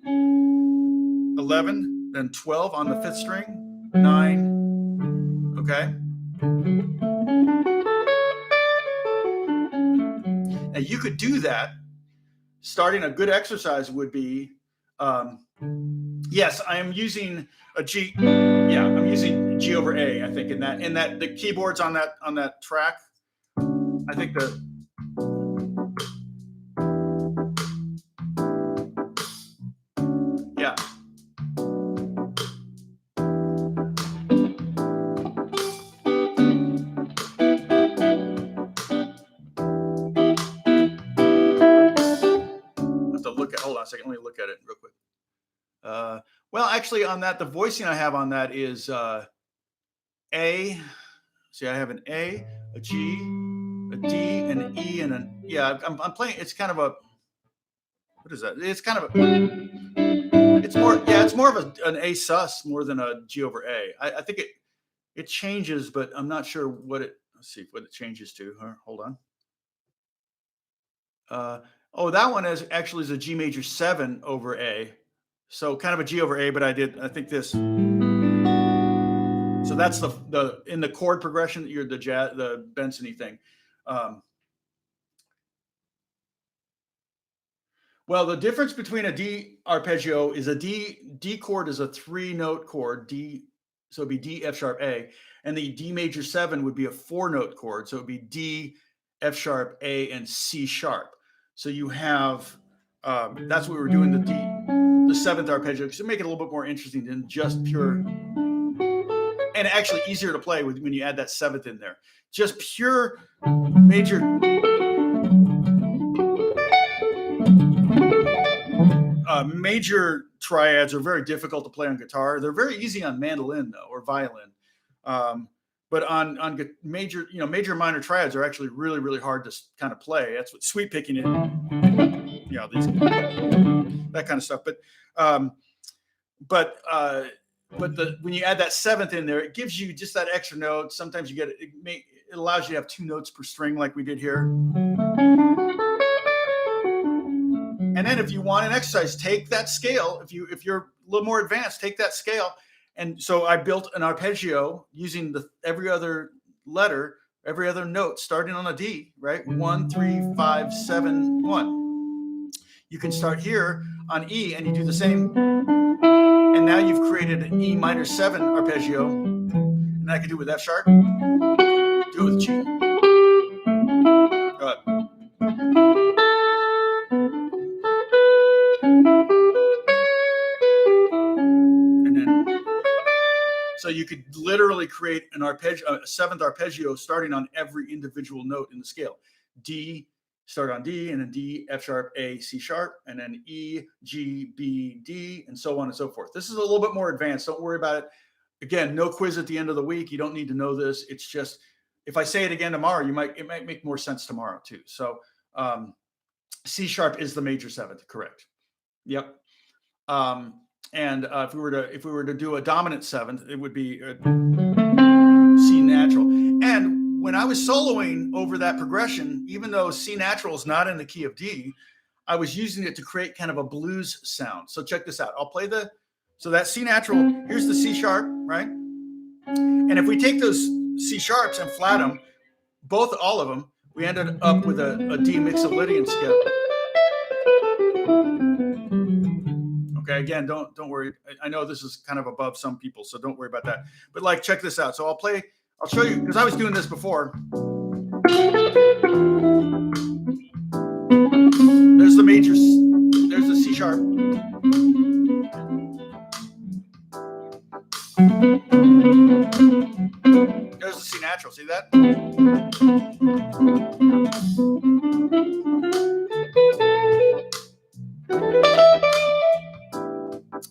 11, then 12 on the 5th string, 9, okay? Now you could do that. Starting a good exercise would be, yes, I am using a G. Yeah, I'm using G over A, I think, in that the keyboards on that track. I think yeah. Hold on a second. Let me look at it real quick. Well, actually, on that, the voicing I have on that is A. See, I have an A, a G, a D, an E, and an, yeah, I'm playing, it's kind of a, what is that? It's kind of a, it's more of an A sus more than a G over A. I think it changes, but I'm not sure what it, let's see what it changes to. Hold on. Oh, that one is actually is a G major 7 over A. So kind of a G over A, but I think this. So that's the in the chord progression, you're the Benson-y thing. Well, the difference between a D arpeggio is a D chord is a 3-note chord, D, so it'd be D, F sharp, A, and the D major 7 would be a 4-note chord, so it'd be D, F sharp, A, and C sharp. So you have that's what we were doing the 7th arpeggio, to make it a little bit more interesting than just pure, and actually easier to play with when you add that 7th in there. Just pure major. Major triads are very difficult to play on guitar. They're very easy on mandolin though, or violin. But on major, major minor triads are actually really, really hard to kind of play. That's what sweep picking is, that kind of stuff. But when you add that 7th in there, it gives you just that extra note. Sometimes you get it allows you to have 2 notes per string, like we did here. And then if you want an exercise, take that scale. If you're a little more advanced, take that scale. And so I built an arpeggio using every other letter, every other note starting on a D, right? 1, 3, 5, 7, 1. You can start here on E and you do the same. And now you've created an E minor 7 arpeggio. And I can do it with F sharp, do it with G. Go ahead. So you could literally create an arpeggio, a 7th arpeggio starting on every individual note in the scale. D, start on D, and then D, F sharp, A, C sharp, and then E, G, B, D, and so on and so forth. This is a little bit more advanced. Don't worry about it. Again, no quiz at the end of the week. You don't need to know this. It's just, if I say it again tomorrow, it might make more sense tomorrow too. So C sharp is the major 7th, correct? Yep. And if we were to do a dominant 7th, it would be C natural. And when I was soloing over that progression, even though C natural is not in the key of D, I was using it to create kind of a blues sound. So check this out. I'll play so that C natural, here's the C sharp, right? And if we take those C sharps and flat them, all of them, we ended up with a D mixolydian scale. Okay, again, don't worry. I know this is kind of above some people, so don't worry about that. But like, check this out. So I'll show you, because I was doing this before. There's the major, there's the C sharp. There's the C natural, see that?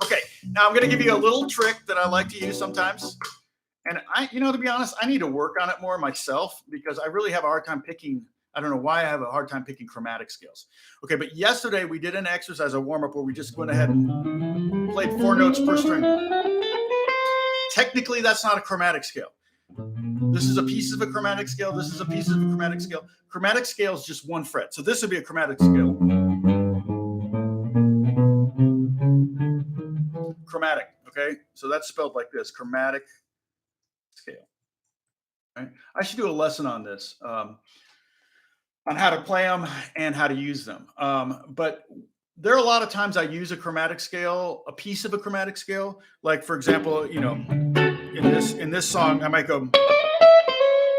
Okay, now I'm going to give you a little trick that I like to use sometimes. And to be honest, I need to work on it more myself because I really have a hard time picking. I don't know why I have a hard time picking chromatic scales. Okay, but yesterday we did an exercise, a warm-up, where we just went ahead and played 4 notes per string. Technically, that's not a chromatic scale. This is a piece of a chromatic scale. This is a piece of a chromatic scale. Chromatic scale is just 1 fret. So this would be a chromatic scale. Chromatic, okay? So that's spelled like this, chromatic scale. Right? I should do a lesson on this, on how to play them and how to use them. But there are a lot of times I use a chromatic scale, a piece of a chromatic scale. Like, for example, in this song, I might go,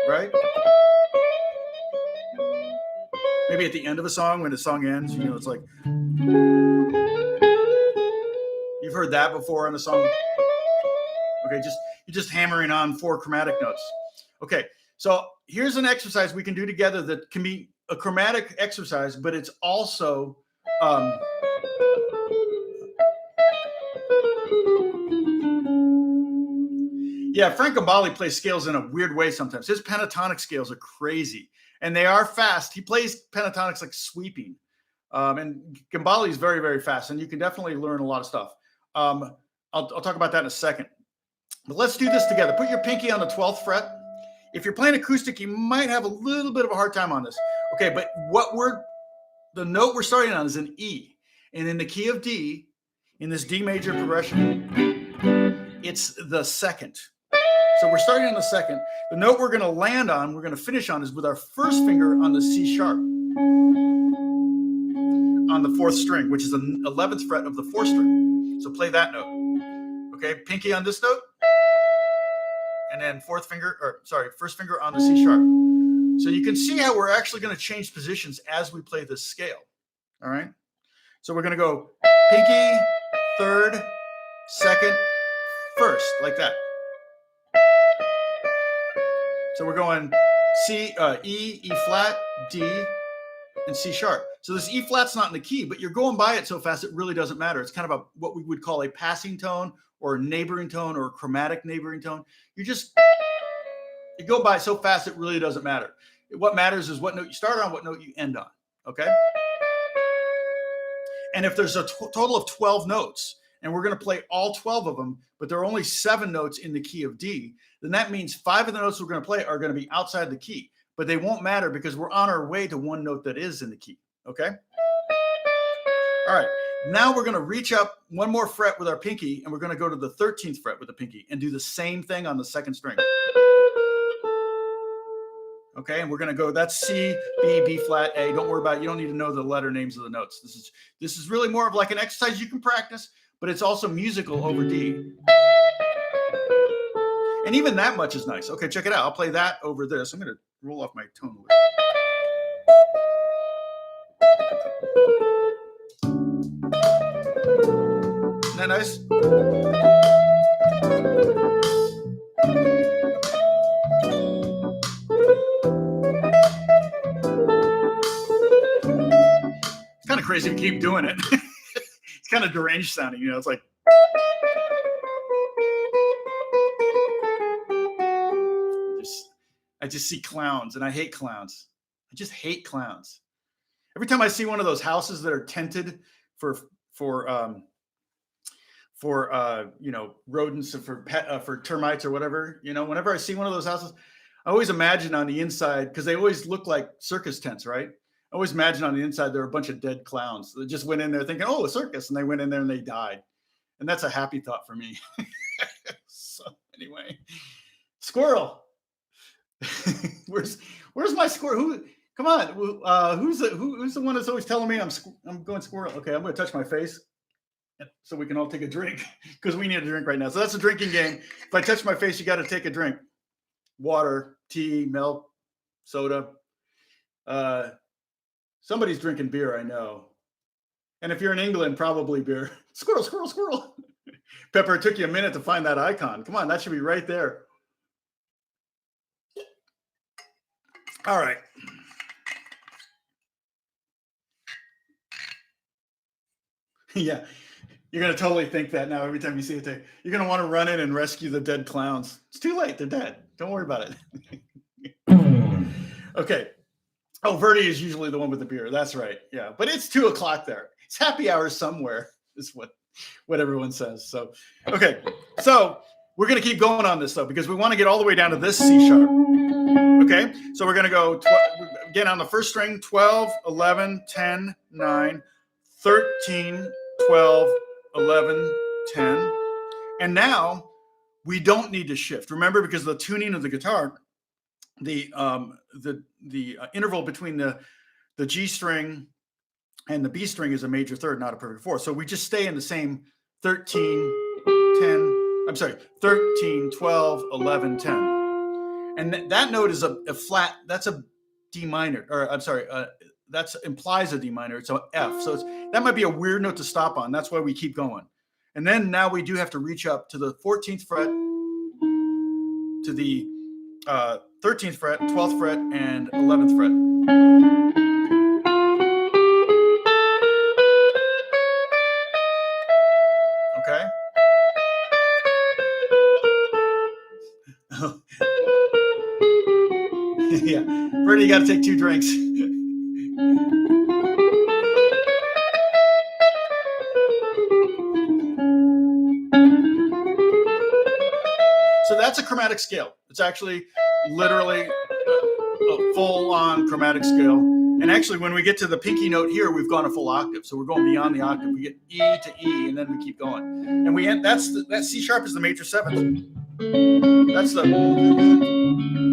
right? Maybe at the end of a song, when the song ends, it's like, you've heard that before in a song. Okay, you're just hammering on 4 chromatic notes. Okay, so here's an exercise we can do together that can be a chromatic exercise, but it's also Frank Gambale plays scales in a weird way sometimes. His pentatonic scales are crazy. and they are fast. He plays pentatonics like sweeping. And Gambale is very, very fast, and you can definitely learn a lot of stuff. I'll talk about that in a second. But let's do this together. Put your pinky on the 12th fret. If you're playing acoustic, you might have a little bit of a hard time on this. Okay, but the note we're starting on is an E. And in the key of D, in this D major progression, it's the second. So we're starting on the second. The note we're going to land on, we're going to finish on, is with our first finger on the C sharp on the 4th string, which is the 11th fret of the 4th string. So play that note. Okay, pinky on this note, and then first finger on the C sharp. So you can see how we're actually going to change positions as we play this scale. All right. So we're going to go pinky, 3rd, 2nd, 1st, like that. So we're going C, E, E flat, D, and C sharp. So this E flat's not in the key, but you're going by it so fast it really doesn't matter. It's kind of what we would call a passing tone or a neighboring tone or a chromatic neighboring tone. You go by so fast it really doesn't matter. What matters is what note you start on, what note you end on. Okay. And if there's a total of 12 notes, and we're going to play all 12 of them, but there are only 7 notes in the key of D, then that means 5 of the notes we're going to play are going to be outside the key, but they won't matter because we're on our way to one note that is in the key. Okay. All right. Now we're going to reach up one more fret with our pinky, and we're going to go to the 13th fret with the pinky and do the same thing on the 2nd string. Okay, and we're going to go, that's C, B, B flat, A. Don't worry about it. You don't need to know the letter names of the notes. This is really more of like an exercise you can practice, but it's also musical over D. And even that much is nice. Okay, check it out. I'll play that over this. I'm going to roll off my tone a little. Isn't that nice? It's kind of crazy to keep doing it. It's kind of deranged sounding, you know, it's like. I just see clowns, and I hate clowns. I just hate clowns. Every time I see one of those houses that are tented for you know, rodents and for termites or whatever, you know, whenever I see one of those houses, I always imagine on the inside, because they always look like circus tents, right? I always imagine on the inside there are a bunch of dead clowns that just went in there thinking, oh, a circus, and they went in there and they died. And that's a happy thought for me. So anyway, squirrel. Where's my squirrel? Come on, who's the one that's always telling me I'm going squirrel? Okay, I'm going to touch my face so we can all take a drink, because we need a drink right now. So that's a drinking game. If I touch my face, you got to take a drink. Water, tea, milk, soda. Somebody's drinking beer, I know. And if you're in England, probably beer. Squirrel, squirrel, squirrel. Pepper, it took you a minute to find that icon. Come on, that should be right there. All right. Yeah, you're going to totally think that now every time you see it. You're going to want to run in and rescue the dead clowns. It's too late. They're dead. Don't worry about it. Okay. Oh, Verdi is usually the one with the beer. That's right. Yeah, but it's 2:00 there. It's happy hour somewhere is what everyone says. So, okay. So we're going to keep going on this, though, because we want to get all the way down to this C sharp. Okay, so we're going to go again on the first string, 12, 11, 10, 9, 13, 12, 11, 10. And now we don't need to shift. Remember, because of the tuning of the guitar, the interval between the G string and the B string is a major third, not a perfect fourth. So we just stay in the same 13, 12, 11, 10. And that note is a flat, that's a D minor, or I'm sorry, that implies a D minor. It's an F. So that might be a weird note to stop on. That's why we keep going. And then now we do have to reach up to the 14th fret, to the 13th fret, 12th fret, and 11th fret. Okay. Yeah, Freddie, you got to take 2 drinks. So that's a chromatic scale. It's actually literally a full-on chromatic scale. And actually, when we get to the pinky note here, we've gone a full octave. So we're going beyond the octave. We get E to E, and then we keep going. And we end, that C sharp is the major seventh.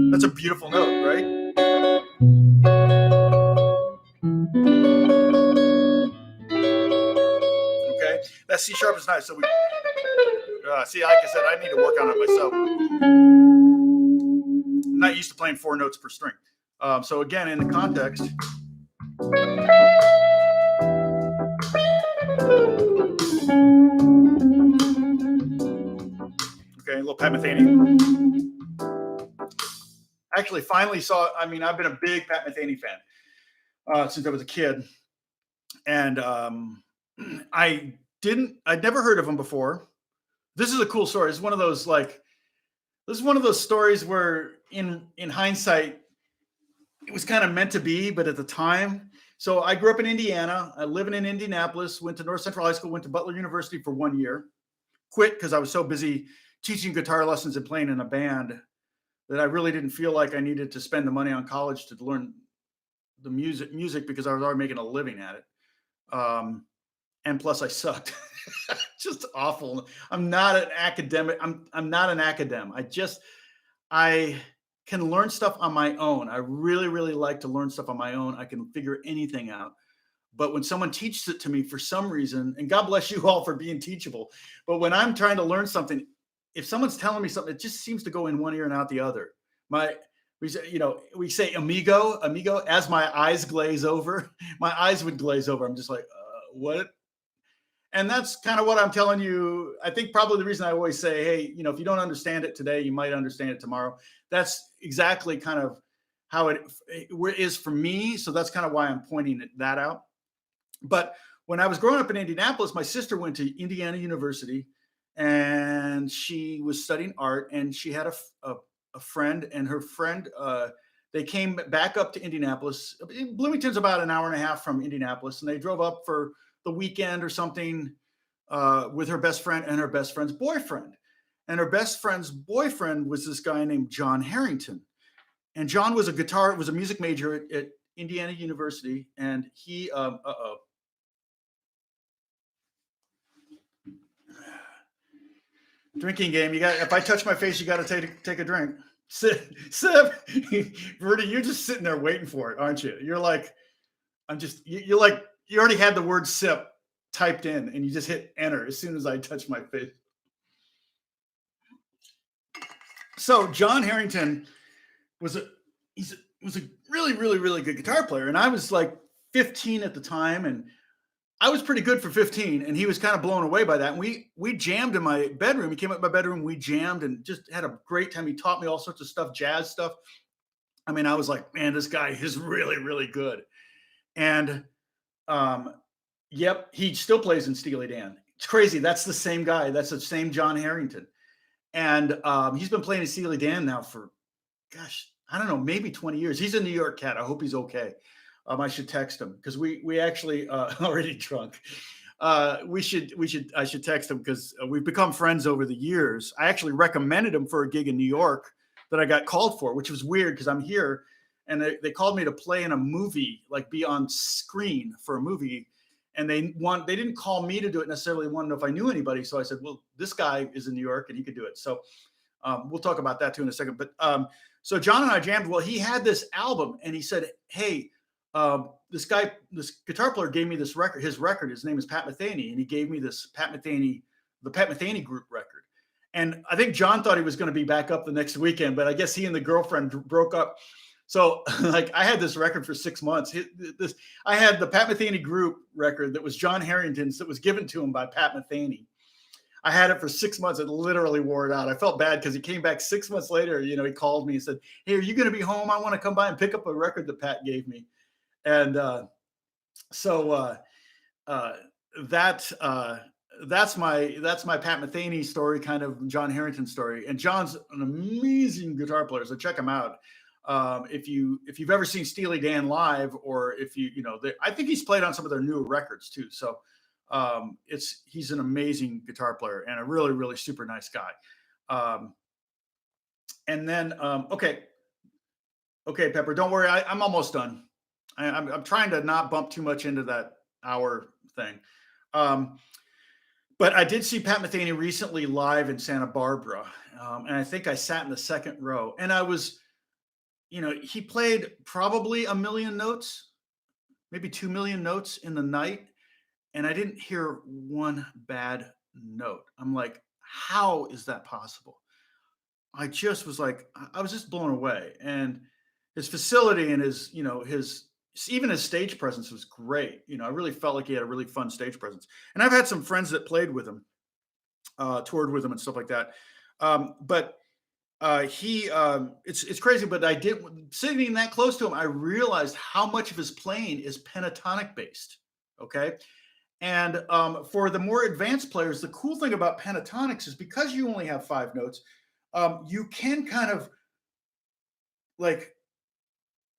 That's a beautiful note, right? Okay, that C sharp is nice. So we see, like I said, I need to work on it myself. I'm not used to playing 4 notes per string. So again, in the context. Okay, a little Pat Metheny. Actually, finally saw. I mean, I've been a big Pat Metheny fan since I was a kid, and I'd never heard of him before. This is a cool story. It's one of those this is one of those stories where, in hindsight, it was kind of meant to be, but at the time. So I grew up in Indiana. I live in Indianapolis. Went to North Central High School. Went to Butler University for 1 year. Quit because I was so busy teaching guitar lessons and playing in a band that I really didn't feel like I needed to spend the money on college to learn the music because I was already making a living at it. And plus I sucked. Just awful. I'm not an academic. I'm not an academic. I can learn stuff on my own. I really, really like to learn stuff on my own. I can figure anything out. But when someone teaches it to me for some reason, and God bless you all for being teachable, but when I'm trying to learn something, if someone's telling me something, it just seems to go in one ear and out the other. We say amigo, as my eyes glaze over, my eyes would glaze over. I'm just like, what? And that's kind of what I'm telling you. I think probably the reason I always say, hey, if you don't understand it today, you might understand it tomorrow. That's exactly kind of how it is for me. So that's kind of why I'm pointing that out. But when I was growing up in Indianapolis, my sister went to Indiana University, and she was studying art, and she had a friend, and her friend, they came back up to Indianapolis. Bloomington's about an hour and a half from Indianapolis, and they drove up for the weekend or something with her best friend and her best friend's boyfriend. And her best friend's boyfriend was this guy named John Harrington. And John was a music major at Indiana University, and he, drinking game. If I touch my face, you got to take a drink. Sip. Rudy, you're just sitting there waiting for it, aren't you? You're like, you're like, you already had the word sip typed in, and you just hit enter as soon as I touch my face. So John Harrington was a really, really, really good guitar player. And I was like 15 at the time, and I was pretty good for 15, and he was kind of blown away by that. And we jammed in my bedroom. He came up my bedroom, we jammed and just had a great time. He taught me all sorts of stuff, jazz stuff. I mean, I was like, man, this guy is really, really good. And yep, he still plays in Steely Dan. It's crazy. That's the same guy. That's the same John Harrington. And he's been playing in Steely Dan now for, gosh, I don't know, maybe 20 years. He's a New York cat. I hope he's okay. I should text him because we actually already drunk. I should text him because we've become friends over the years. I actually recommended him for a gig in New York that I got called for, which was weird because I'm here, and they called me to play in a movie, like be on screen for a movie. And they didn't call me to do it necessarily. They wanted to know if I knew anybody. So I said, well, this guy is in New York and he could do it. So we'll talk about that too in a second. But so John and I jammed. Well, he had this album, and he said, hey, this guitar player gave me this record, his name is Pat Metheny. And he gave me this the Pat Metheny group record. And I think John thought he was going to be back up the next weekend, but I guess he and the girlfriend broke up. So like I had this record for 6 months. I had the Pat Metheny group record that was John Harrington's that was given to him by Pat Metheny. I had it for 6 months. It literally wore it out. I felt bad because he came back 6 months later. He called me and said, hey, are you going to be home? I want to come by and pick up a record that Pat gave me. And so that's my Pat Metheny story, kind of John Harrington story. And John's an amazing guitar player, so check him out. If you've ever seen Steely Dan live, or if I think he's played on some of their newer records too. So he's an amazing guitar player and a really, really super nice guy. And then okay, Pepper, don't worry, I'm almost done. I'm trying to not bump too much into that hour thing. But I did see Pat Metheny recently live in Santa Barbara, and I think I sat in the second row, and I was, he played probably 1 million notes, maybe 2 million notes in the night, and I didn't hear one bad note. I'm like, how is that possible? I just was like, I was just blown away, and his facility and his even his stage presence was great. I really felt like he had a really fun stage presence. And I've had some friends that played with him, toured with him and stuff like that. But it's crazy. But sitting that close to him, I realized how much of his playing is pentatonic based. Okay. And for the more advanced players, the cool thing about pentatonics is because you only have 5 notes, you can kind of like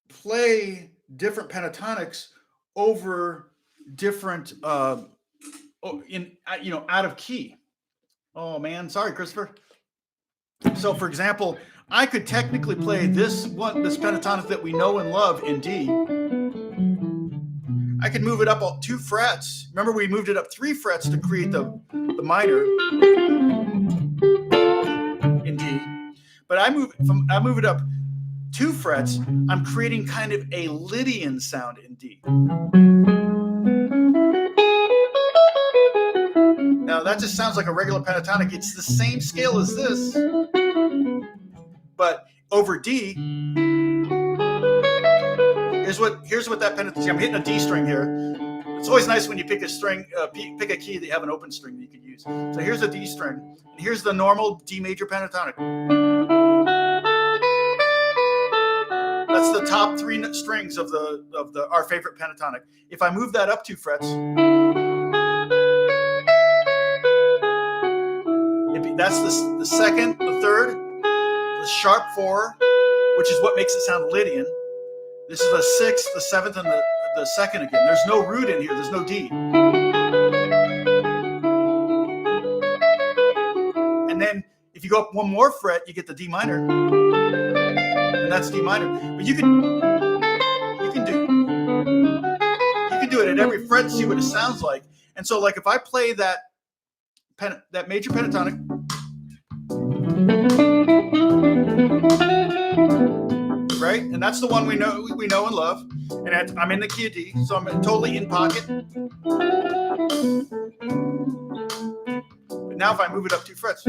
play different pentatonics over different out of key. Oh man, sorry, Christopher. So for example, I could technically play this pentatonic that we know and love in D. I could move it up 2 frets. Remember, we moved it up 3 frets to create the minor in D. But I move it up 2 frets, I'm creating kind of a Lydian sound in D. Now that just sounds like a regular pentatonic. It's the same scale as this, but over D. Here's what that pentatonic. I'm hitting a D string here. It's always nice when you pick a string, pick a key that you have an open string that you could use. So here's a D string, and here's the normal D major pentatonic. That's the top 3 strings of our favorite pentatonic. If I move that up 2 frets, that's the second, the third, the sharp 4, which is what makes it sound Lydian. This is the 6th, the 7th, and the second again. There's no root in here. There's no D. And then if you go up 1 more fret, you get the D minor. And that's D minor. But you can do it at every fret and see what it sounds like. And so like if I play that major pentatonic, right? And that's the one we know and love. And I'm in the key of D, so I'm totally in pocket. But now if I move it up 2 frets,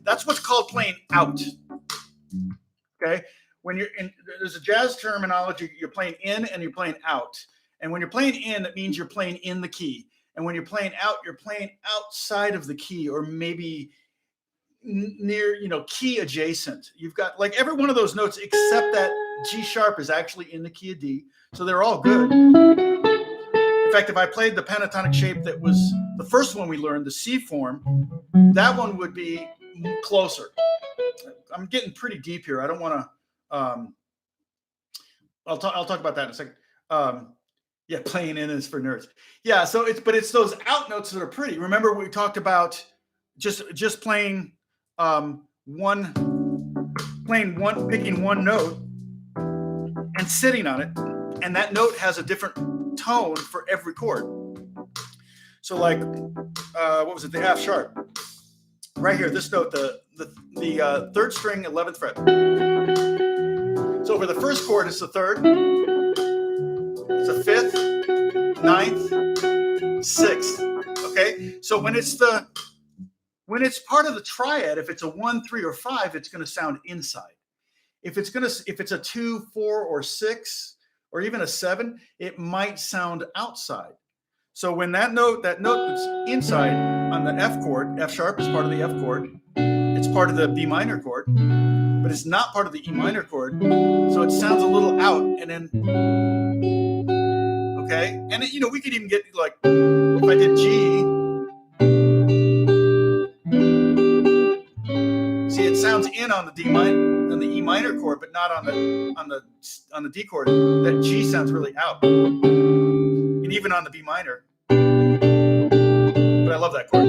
that's what's called playing out. Okay? When you're in, there's a jazz terminology, you're playing in and you're playing out. And when you're playing in, that means you're playing in the key. And when you're playing out, you're playing outside of the key, or maybe near, key adjacent. You've got like every one of those notes except that G sharp is actually in the key of D. So they're all good. In fact, if I played the pentatonic shape that was the first one we learned, the C form, that one would be closer. I'm getting pretty deep here. I don't want to. I'll talk about that in a second. Yeah, playing in is for nerds. Yeah, so it's those out notes that are pretty. Remember we talked about just playing picking one note and sitting on it, and that note has a different tone for every chord. So like what was it? The F sharp. Right here, this note, the 3rd string, 11th fret. So for the first chord, it's the 3rd, it's the 5th, 9th, 6th. Okay, so when it's part of the triad, if it's a 1, 3, or 5, it's going to sound inside. If it's a 2, 4, or 6, or even a 7, it might sound outside. So when that note that's inside on the F chord, F sharp is part of the F chord, it's part of the B minor chord, but it's not part of the E minor chord, so it sounds a little out. And then, okay, and we could even get like if I did G, in on the D minor, on the E minor chord, but not on the D chord. That G sounds really out, and even on the B minor. But I love that chord.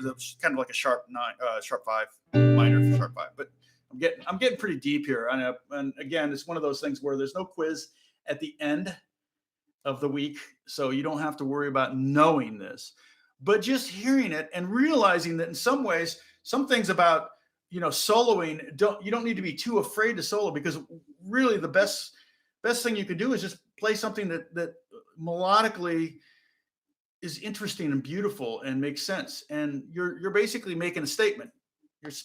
It's kind of like a sharp 9, sharp 5 minor for sharp 5. But I'm getting pretty deep here. And again, it's one of those things where there's no quiz at the end of the week, so you don't have to worry about knowing this. But just hearing it and realizing that in some ways, some things about soloing, you don't need to be too afraid to solo, because really the best thing you can do is just play something that melodically is interesting and beautiful and makes sense, and you're basically making a statement.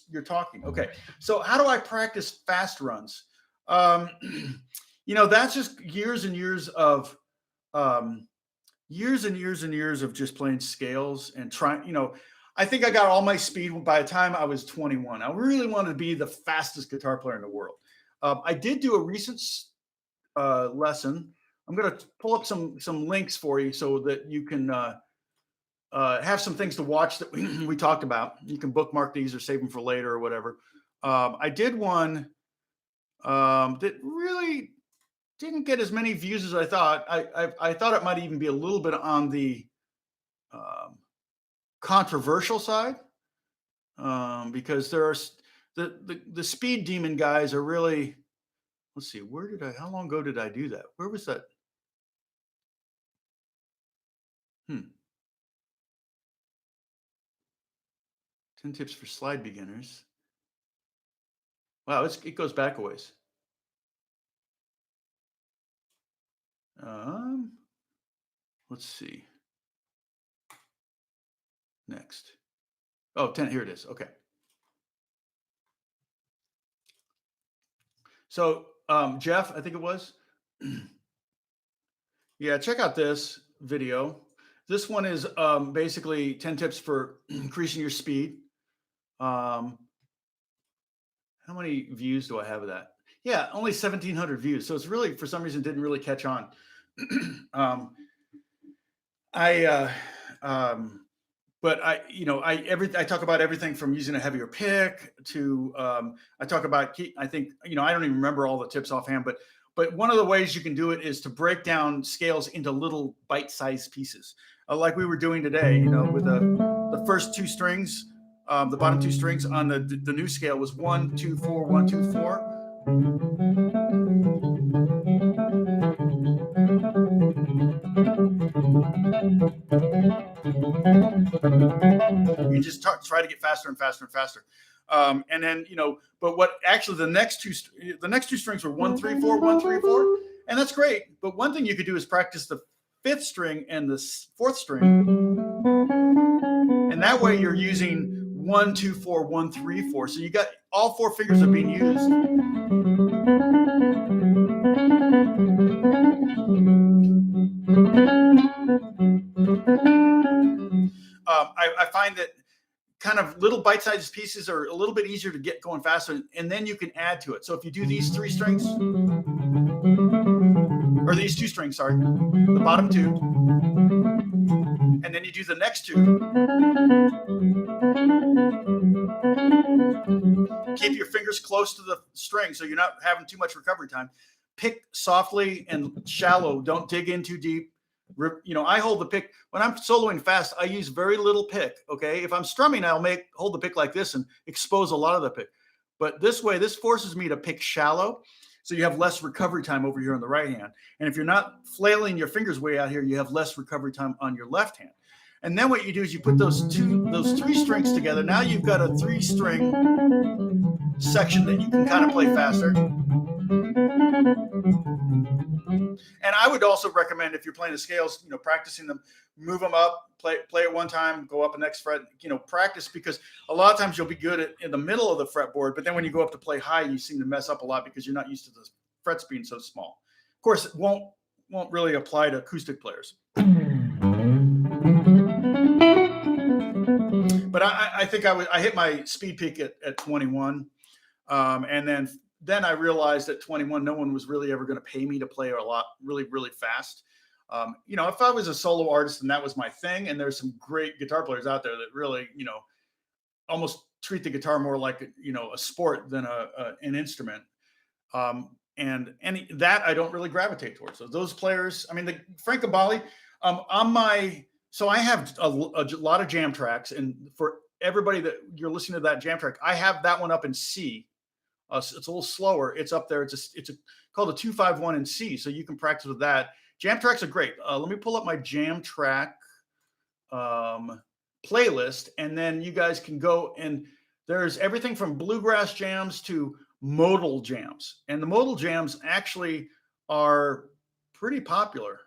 You're talking. Okay, so how do I practice fast runs? That's just years and years of just playing scales and trying. I think I got all my speed by the time I was 21. I really wanted to be the fastest guitar player in the world. I did do a recent lesson. I'm going to pull up some links for you so that you can have some things to watch that we talked about. You can bookmark these or save them for later or whatever. I did one that really didn't get as many views as I thought. I thought it might even be a little bit on the controversial side, because there are the speed demon guys are really. Let's see, how long ago did I do that? Where was that? 10 tips for slide beginners. Wow, it goes back a ways. Let's see. Next. Oh, 10, here it is. Okay. So, Jeff, I think it was. Yeah, check out this video. This one is basically 10 tips for increasing your speed. How many views do I have of that? Yeah, only 1,700 views. So it's really, for some reason, didn't really catch on. But I talk about everything from using a heavier pick to I talk about, I think, I don't even remember all the tips offhand, but one of the ways you can do it is to break down scales into little bite-sized pieces, like we were doing today, with the first 2 strings, the bottom 2 strings on the new scale was 1, 2, 4, 1, 2, 4. You just try to get faster and faster and faster. And then, but what actually the next two strings were 1, 3, 4, 1, 3, 4. And that's great. But one thing you could do is practice the 5th string and the 4th string. And that way you're using 1, 2, 4, 1, 3, 4. So you got all 4 fingers are being used. I find that kind of little bite-sized pieces are a little bit easier to get going faster, and then you can add to it. So if you do these 3 strings, or these 2 strings, sorry, the bottom 2, and then you do the next 2. Keep your fingers close to the string so you're not having too much recovery time. Pick softly and shallow. Don't dig in too deep. I hold the pick when I'm soloing fast. I use very little pick. Okay, if I'm strumming, I'll hold the pick like this and expose a lot of the pick. But this way, this forces me to pick shallow, so you have less recovery time over here on the right hand. And if you're not flailing your fingers way out here, you have less recovery time on your left hand. And then what you do is you put those 3 strings together. Now you've got a 3-string section that you can kind of play faster. And I would also recommend, if you're playing the scales, practicing them, move them up, play it one time, go up the next fret, practice, because a lot of times you'll be good in the middle of the fretboard, but then when you go up to play high, you seem to mess up a lot because you're not used to the frets being so small. Of course, it won't really apply to acoustic players. But I think I hit my speed peak at 21, and then I realized at 21, no one was really ever going to pay me to play a lot really, really fast. If I was a solo artist and that was my thing, and there's some great guitar players out there that really, almost treat the guitar more like a sport than an instrument. And that I don't really gravitate towards. So those players, I mean, the Frank Gambale, so I have a lot of jam tracks, and for everybody that you're listening to that jam track, I have that one up in C. It's a little slower. It's up there. It's called a 251 in C. So you can practice with that. Jam tracks are great. Let me pull up my jam track playlist, and then you guys can go, and there's everything from bluegrass jams to modal jams, and the modal jams actually are pretty popular.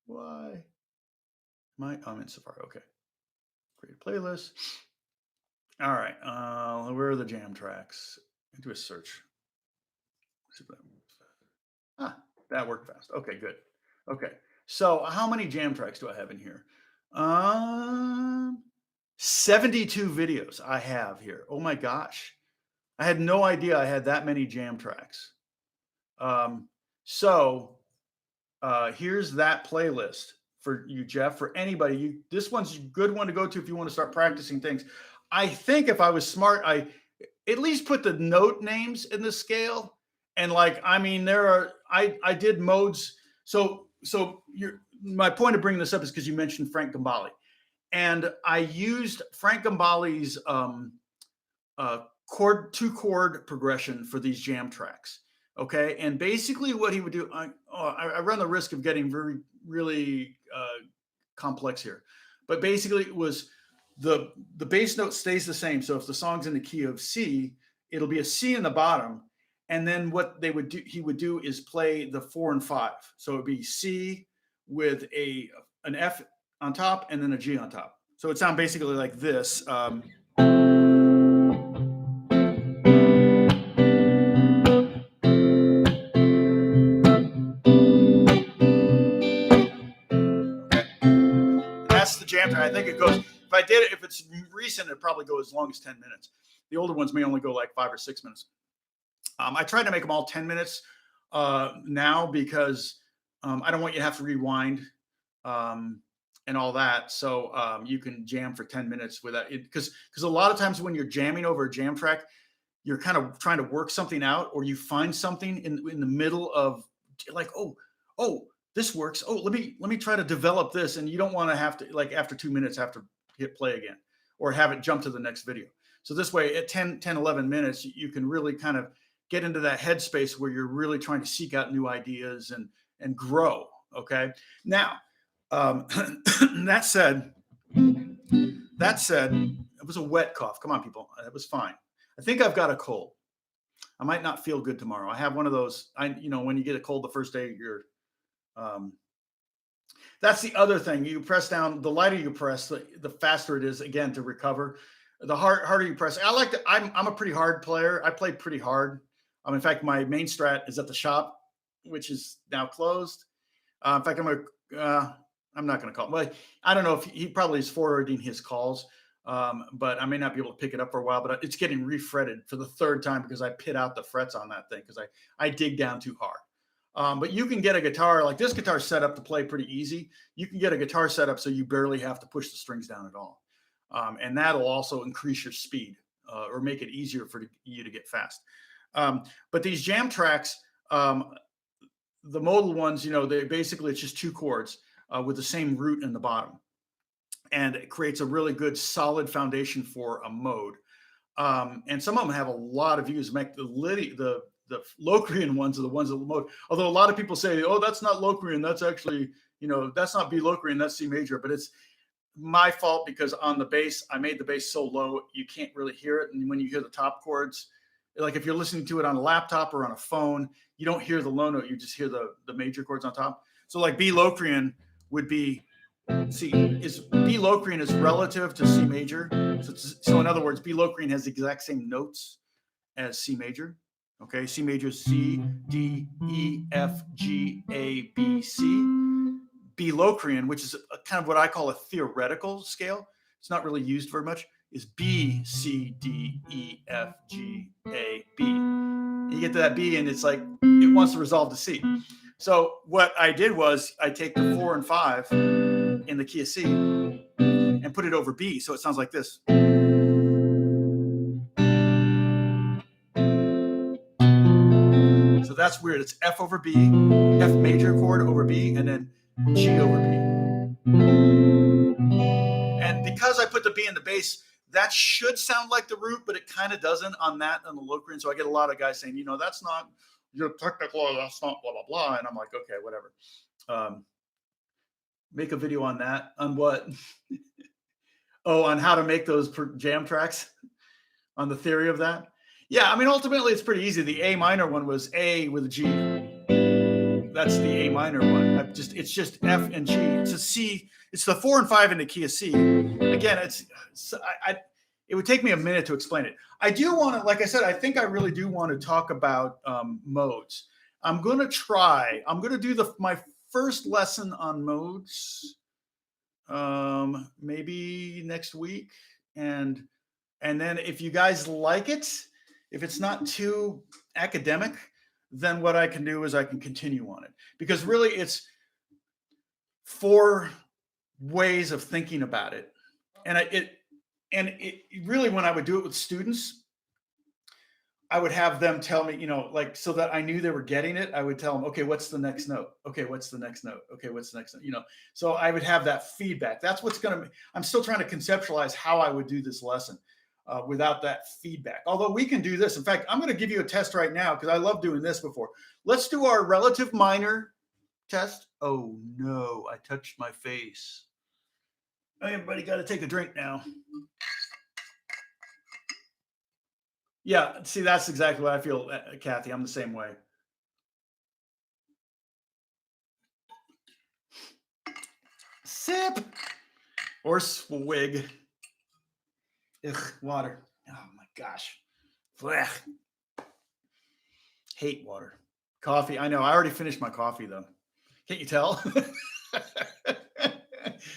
Why? I'm in Safari. Okay, create a playlist. All right, where are the jam tracks? Do a search. That worked fast. Okay, good. Okay, so how many jam tracks do I have in here? 72 videos I have here. Oh my gosh. I had no idea I had that many jam tracks. Here's that playlist for you, Jeff, for anybody. This one's a good one to go to if you want to start practicing things. I think if I was smart, I at least put the note names in the scale. And I did modes. So my point of bringing this up is because you mentioned Frank Gambale. And I used Frank Gambale's two chord progression for these jam tracks. Okay. And basically what he would do, I run the risk of getting really complex here, but basically it was the bass note stays the same. So if the song's in the key of C, it'll be a C in the bottom. And then what he would do is play the 4 and 5. So it'd be C with an F on top and then a G on top. So it sounds basically like this. That's the jam track. I think it goes, if it's recent, it probably go as long as 10 minutes. The older ones may only go like 5 or 6 minutes. I try to make them all 10 minutes now because I don't want you to have to rewind and all that. So you can jam for 10 minutes without it. Because a lot of times when you're jamming over a jam track, you're kind of trying to work something out, or you find something in the middle of like, oh, this works. Oh, let me try to develop this. And you don't want to have to, like, after 2 minutes, have to hit play again or have it jump to the next video. So this way at 10, 11 minutes, you can really kind of get into that headspace where you're really trying to seek out new ideas and grow. Okay. Now, that said, it was a wet cough. Come on, people. It was fine. I think I've got a cold. I might not feel good tomorrow. I have one of those, when you get a cold the first day, that's the other thing. You press down, the lighter you press, the faster it is, again, to recover. The harder you press. I'm a pretty hard player. I play pretty hard. In fact, my main strat is at the shop, which is now closed. In fact, I'm not going to call him. Well, I don't know if he probably is forwarding his calls, but I may not be able to pick it up for a while. But it's getting refretted for the third time because I pit out the frets on that thing because I dig down too hard. But you can get a guitar, like this guitar set up to play pretty easy. You can get a guitar set up so you barely have to push the strings down at all. And that'll also increase your speed or make it easier for you to get fast. But these jam tracks, the modal ones, they basically, it's just two chords with the same root in the bottom. And it creates a really good solid foundation for a mode. And some of them have a lot of views. The Locrian ones are the ones that mode. Although a lot of people say, oh, that's not Locrian. That's actually, that's not B Locrian, that's C major. But it's my fault because on the bass, I made the bass so low, you can't really hear it. And when you hear the top chords, like if you're listening to it on a laptop or on a phone, you don't hear the low note, you just hear the major chords on top. So like B Locrian would be, B Locrian is relative to C major. So in other words, B Locrian has the exact same notes as C major. Okay, C major is C, D, E, F, G, A, B, C. B Locrian, which is kind of what I call a theoretical scale, it's not really used very much, is B, C, D, E, F, G, A, B. You get to that B and it's like, it wants to resolve to C. So what I did was I take the 4 and 5 in the key of C, and put it over B. So it sounds like this. So that's weird. It's F over B, F major chord over B, and then G over B. And because I put the B in the bass, that should sound like the root, but it kind of doesn't on that on the Locrian. So I get a lot of guys saying, that's not your technical, that's not blah, blah, blah. And I'm like, okay, whatever. Make a video on that. On what? Oh, on how to make those jam tracks, on the theory of that. Yeah, I mean, ultimately, it's pretty easy. The A minor one was A with a G. That's the A minor one. It's just F and G. It's a C. It's the 4 and 5 in the key of C. Again, it would take me a minute to explain it. I do want to, like I said, I think I really do want to talk about modes. I'm going to try. I'm going to do my first lesson on modes maybe next week, and then if you guys like it, if it's not too academic, then what I can do is I can continue on it, because really it's 4 ways of thinking about it. And it really, when I would do it with students, I would have them tell me, like, so that I knew they were getting it, I would tell them, okay, what's the next note? Okay, what's the next note? Okay, what's the next note? So I would have that feedback. That's what's I'm still trying to conceptualize how I would do this lesson without that feedback. Although we can do this. In fact, I'm going to give you a test right now, because I love doing this before. Let's do our relative minor test. Oh no, I touched my face. Everybody got to take a drink now. Yeah, see, that's exactly what I feel, Kathy. I'm the same way. Sip or swig. Ugh, water. Oh my gosh. Blech. Hate water. Coffee. I know. I already finished my coffee though. Can't you tell?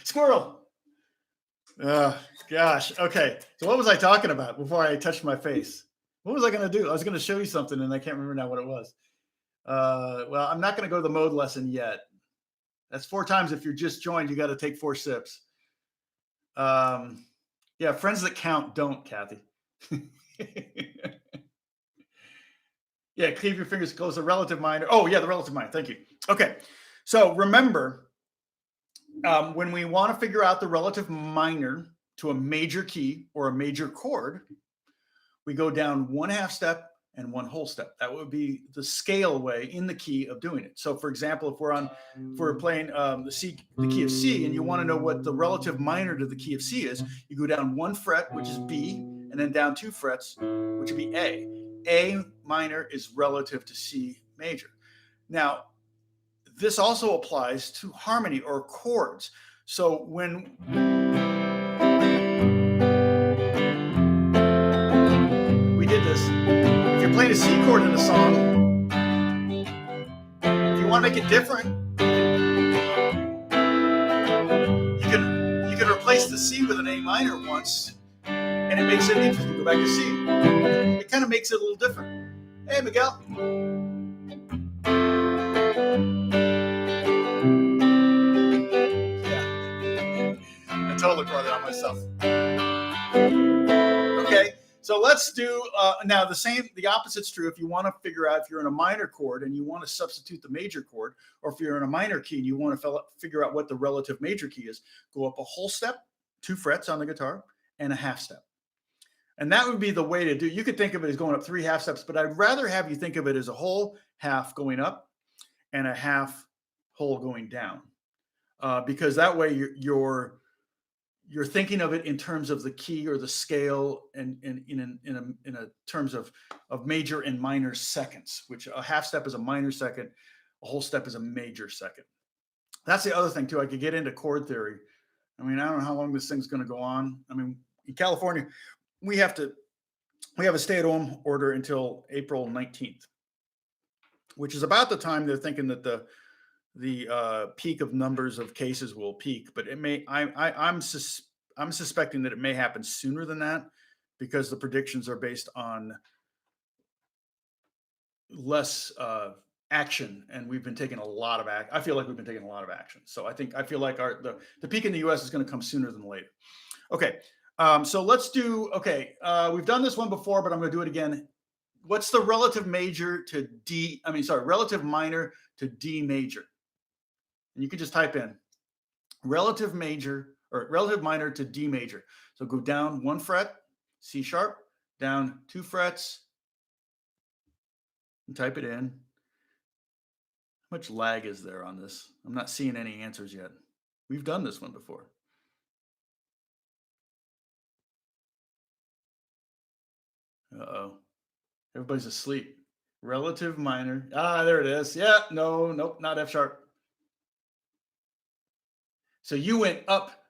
Squirrel. Gosh. Okay. So what was I talking about before I touched my face? What was I going to do? I was going to show you something, and I can't remember now what it was. Well, I'm not going to go to the mode lesson yet. That's 4 times. If you're just joined, you got to take 4 sips. Yeah, friends that count don't, Kathy. Yeah, keep your fingers close. The relative minor. Oh, yeah, the relative minor. Thank you. Okay. So remember, when we want to figure out the relative minor to a major key or a major chord, we go down 1/2 step and 1 whole step. That would be the scale way in the key of doing it. So for example, if we're playing the key of C, and you want to know what the relative minor to the key of C is, you go down 1 fret, which is B, and then down 2 frets, which would be A. A minor is relative to C major. Now, this also applies to harmony or chords. So when we did this, if you're playing a C chord in a song, if you want to make it different, you can replace the C with an A minor once, and it makes it interesting. Go back to C. It kind of makes it a little different. Hey, Miguel. Yeah, I totally brought it on myself. Okay. So let's do now the opposite's true. If you want to figure out if you're in a minor chord and you want to substitute the major chord, or if you're in a minor key and you want to figure out what the relative major key is, go up a whole step, 2 frets on the guitar, and a 1/2 step. And that would be the way to do. You could think of it as going up 3 1/2 steps, but I'd rather have you think of it as a whole half going up and a half whole going down, because that way you're thinking of it in terms of the key or the scale, and in a terms of major and minor seconds, which a 1/2 step is a minor second, a whole step is a major second. That's the other thing too. I could get into chord theory. I mean, I don't know how long this thing's going to go on. I mean, in California, we have a stay-at-home order until April 19th, which is about the time they're thinking that the peak of numbers of cases will peak, but it may. I'm suspecting that it may happen sooner than that, because the predictions are based on less action, and we've been taking a lot of action. I feel like we've been taking a lot of action. So I feel like the peak in the U.S. is going to come sooner than later. Okay, so let's do. Okay, we've done this one before, but I'm going to do it again. What's the relative major to D? I mean, sorry, relative minor to D major. And you can just type in relative major or relative minor to D major. So go down 1 fret, C sharp, down 2 frets, and type it in. How much lag is there on this? I'm not seeing any answers yet. We've done this one before. Uh-oh. Everybody's asleep. Relative minor. Ah, there it is. Yeah, no, nope, not F sharp. So you went up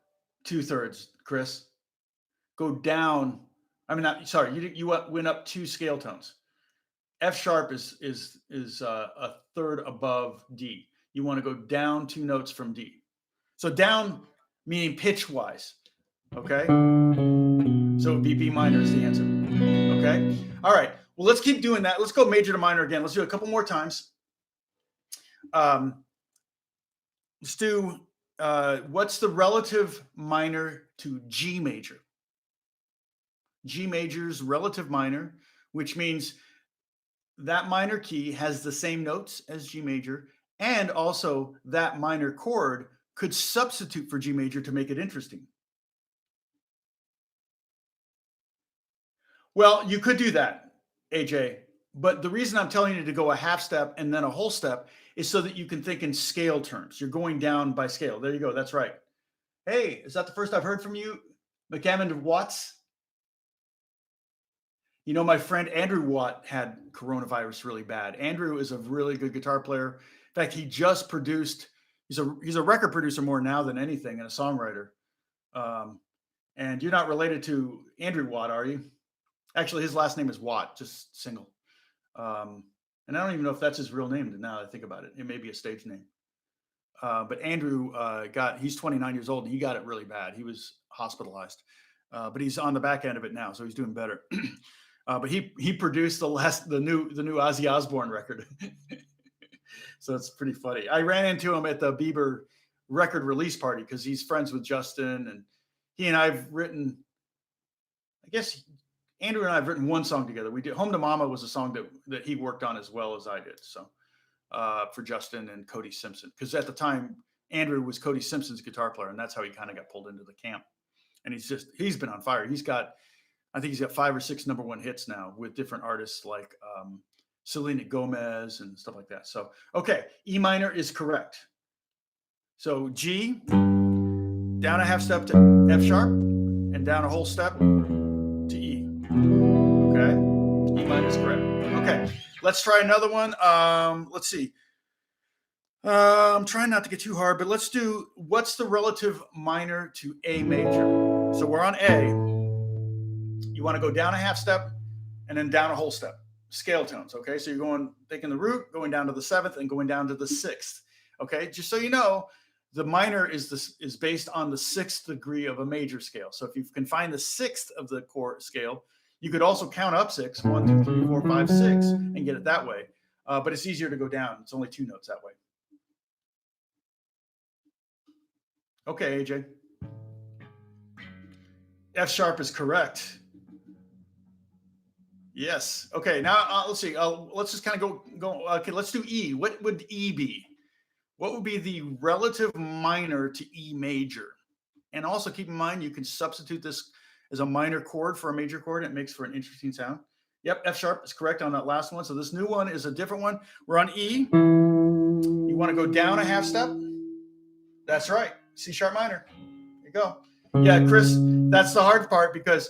2/3, Chris. Go down. I mean, not sorry. You went up 2 scale tones. F sharp is a third above D. You want to go down 2 notes from D. So down meaning pitch wise. Okay. So it would be B minor is the answer. Okay. All right. Well, let's keep doing that. Let's go major to minor again. Let's do it a couple more times. Let's do what's the relative minor to G major? G major's relative minor, which means that minor key has the same notes as G major, and also that minor chord could substitute for G major to make it interesting. Well, you could do that, AJ, but the reason I'm telling you to go a half step and then a whole step is so that you can think in scale terms. You're going down by scale. There you go. That's right. Hey, is that the first I've heard from you, McCammon Watts? You know, my friend Andrew Watt had coronavirus really bad. Andrew is a really good guitar player. In fact, he just produced. He's a record producer more now than anything, and a songwriter. And you're not related to Andrew Watt, are you? Actually, his last name is Watt, just single. And I don't even know if that's his real name now that I think about it. It may be a stage name. But Andrew he's 29 years old and he got it really bad. He was hospitalized, but he's on the back end of it now. So he's doing better. But he produced the new Ozzy Osbourne record. So it's pretty funny. I ran into him at the Bieber record release party because he's friends with Justin, and he and I've written, I guess Andrew and I have written one song together. We did Home to Mama was a song that he worked on as well as I did. So for Justin and Cody Simpson, because at the time Andrew was Cody Simpson's guitar player, and that's how he kind of got pulled into the camp. And he's been on fire. I think he's got 5 or 6 #1 hits now with different artists like Selena Gomez and stuff like that. So, okay, E minor is correct. So G, down a half step to F sharp, and down a whole step to E. Okay, E minor is correct. Okay, let's try another one. Let's see. I'm trying not to get too hard, but let's do what's the relative minor to A major? So we're on A. You want to go down a half step and then down a whole step. Scale tones, okay? So you're taking the root, going down to the 7th, and going down to the 6th, okay? Just so you know, the minor is based on the 6th degree of a major scale. So if you can find the 6th of the chord scale, you could also count up 6, 1, 2, 3, 4, 5, 6, and get it that way. But it's easier to go down. It's only 2 notes that way. Okay, AJ. F sharp is correct. Yes. Okay. Now let's see. Let's just kind of go. Okay. Let's do E. What would E be? What would be the relative minor to E major? And also keep in mind, you can substitute this as a minor chord for a major chord. It makes for an interesting sound. Yep. F sharp is correct on that last one. So this new one is a different one. We're on E. You want to go down a half step. That's right. C sharp minor. There you go. Yeah, Chris, that's the hard part because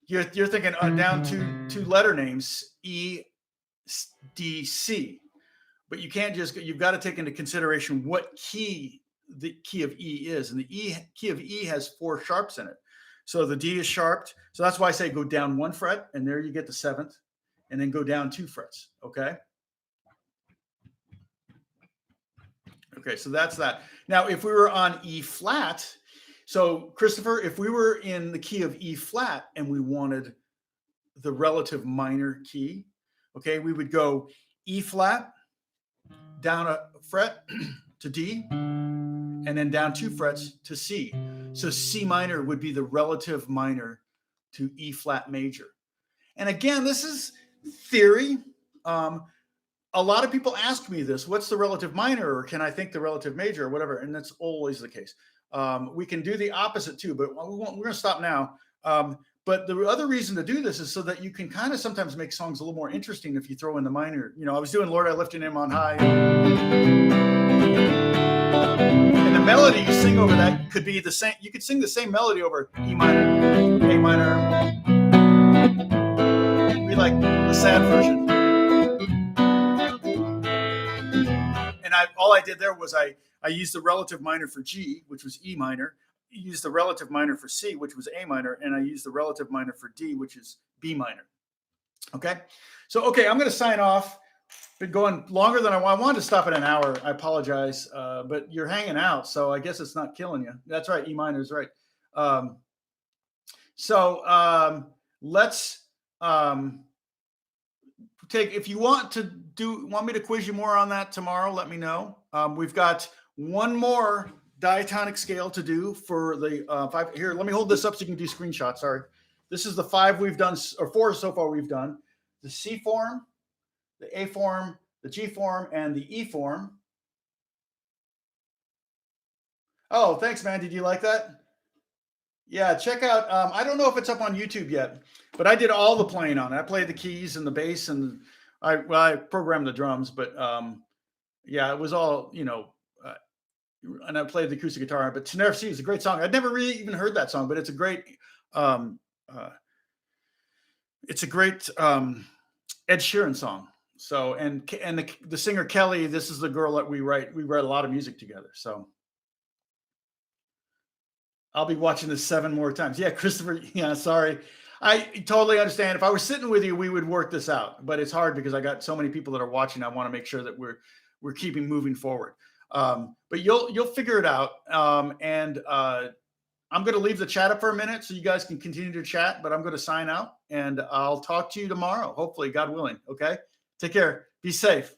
you're thinking down two letter names, E, D, C. But you can't you've got to take into consideration what key the key of E is. And the key of E has 4 sharps in it. So the D is sharped. So that's why I say go down 1 fret, and there you get the 7th, and then go down 2 frets, okay? Okay, so that's that. Now, if we were on E flat, so Christopher, if we were in the key of E flat and we wanted the relative minor key, okay, we would go E flat, down a fret to D, and then down 2 frets to C. So C minor would be the relative minor to E flat major. And again, this is theory. A lot of people ask me this, what's the relative minor, or can I think the relative major, or whatever? And that's always the case. We can do the opposite too, but we're going to stop now. But the other reason to do this is so that you can kind of sometimes make songs a little more interesting if you throw in the minor. You know, I was doing Lord, I Lifted Him on High. And the melody you sing over that could be the same. You could sing the same melody over E minor, A minor. Be like the sad version. And all I did there was I used the relative minor for G, which was E minor. Used the relative minor for C, which was A minor, and I used the relative minor for D, which is B minor. Okay, so I'm going to sign off. Been going longer than I wanted to stop at an hour. I apologize, but you're hanging out, so I guess it's not killing you. That's right, E minor is right. Let's take. If you want me to quiz you more on that tomorrow, let me know. We've got one more diatonic scale to do for the 5. Here, let me hold this up so you can do screenshots. Sorry. This is the 5 we've done, or 4 so far we've done. The C form, the A form, the G form, and the E form. Oh, thanks, man. Did you like that? Yeah, check out, I don't know if it's up on YouTube yet, but I did all the playing on it. I played the keys and the bass, and I programmed the drums, but yeah, it was all, and I played the acoustic guitar. But To Never See is a great song. I'd never really even heard that song, but it's a great Ed Sheeran song. So and the singer Kelly, this is the girl that we write a lot of music together. So I'll be watching this 7 more times. Yeah, Christopher. Yeah, sorry. I totally understand. If I was sitting with you, we would work this out. But it's hard because I got so many people that are watching. I want to make sure that we're keeping moving forward. But you'll figure it out. And I'm going to leave the chat up for a minute so you guys can continue to chat. But I'm going to sign out, and I'll talk to you tomorrow. Hopefully, God willing. Okay. Take care. Be safe.